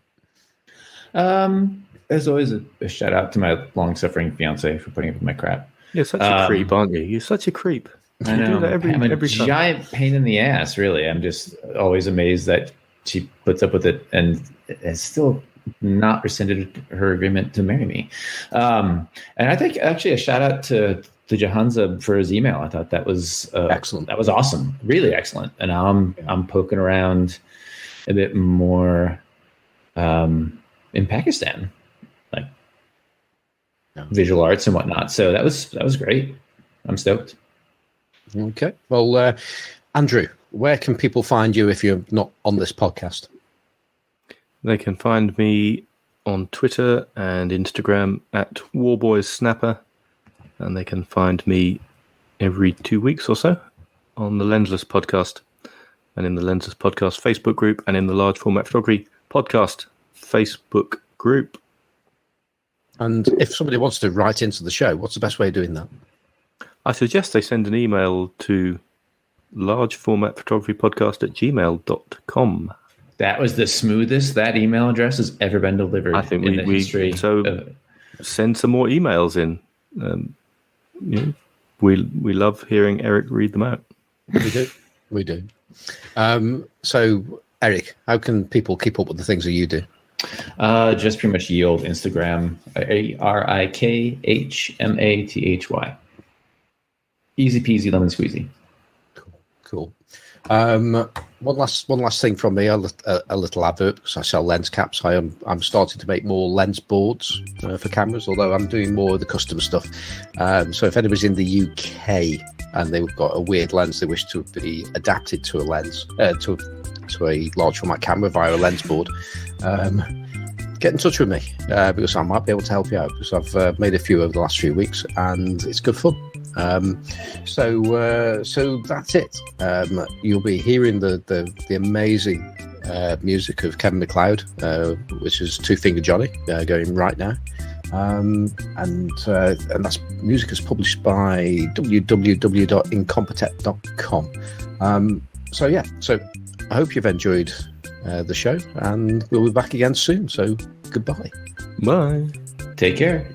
There's always a shout out to my long-suffering fiance for putting up with my crap. You're such a creep, aren't you? You're such a creep. I know. Do that every I'm a time. giant pain in the ass, really. I'm just always amazed that she puts up with it and has still not rescinded her agreement to marry me. And I think actually a shout out to Jahanza for his email. I thought that was excellent. That was awesome, really excellent. And now I'm poking around a bit more in Pakistan, like visual arts and whatnot. So that was great. I'm stoked. Okay. Well, Andrew, where can people find you if you're not on this podcast? They can find me on Twitter and Instagram at WarboysSnapper, and they can find me every 2 weeks or so on the Lensless podcast, and in the Lensless podcast Facebook group, and in the Large Format Photography podcast Facebook group. And if somebody wants to write into the show, what's the best way of doing that? I suggest they send an email to largeformatphotographypodcast@gmail.com. That was the smoothest that email address has ever been delivered. I think in the history. So send some more emails in. We love hearing Eric read them out. We do. So Eric, how can people keep up with the things that you do? Just pretty much ye old Instagram, ARIKHMATHY. Easy peasy lemon squeezy. Cool. One last thing from me, a little advert, because I sell lens caps. I'm starting to make more lens boards for cameras, although I'm doing more of the custom stuff. So if anybody's in the UK and they've got a weird lens they wish to be adapted to a lens, to a large format camera via a lens board, get in touch with me because I might be able to help you out, because I've made a few over the last few weeks and it's good fun. So that's it. You'll be hearing the amazing music of Kevin MacLeod, which is Two Finger Johnny, going right now. And that's music is published by www.incompetech.com. So I hope you've enjoyed the show, and we'll be back again soon. So goodbye. Bye. Take care.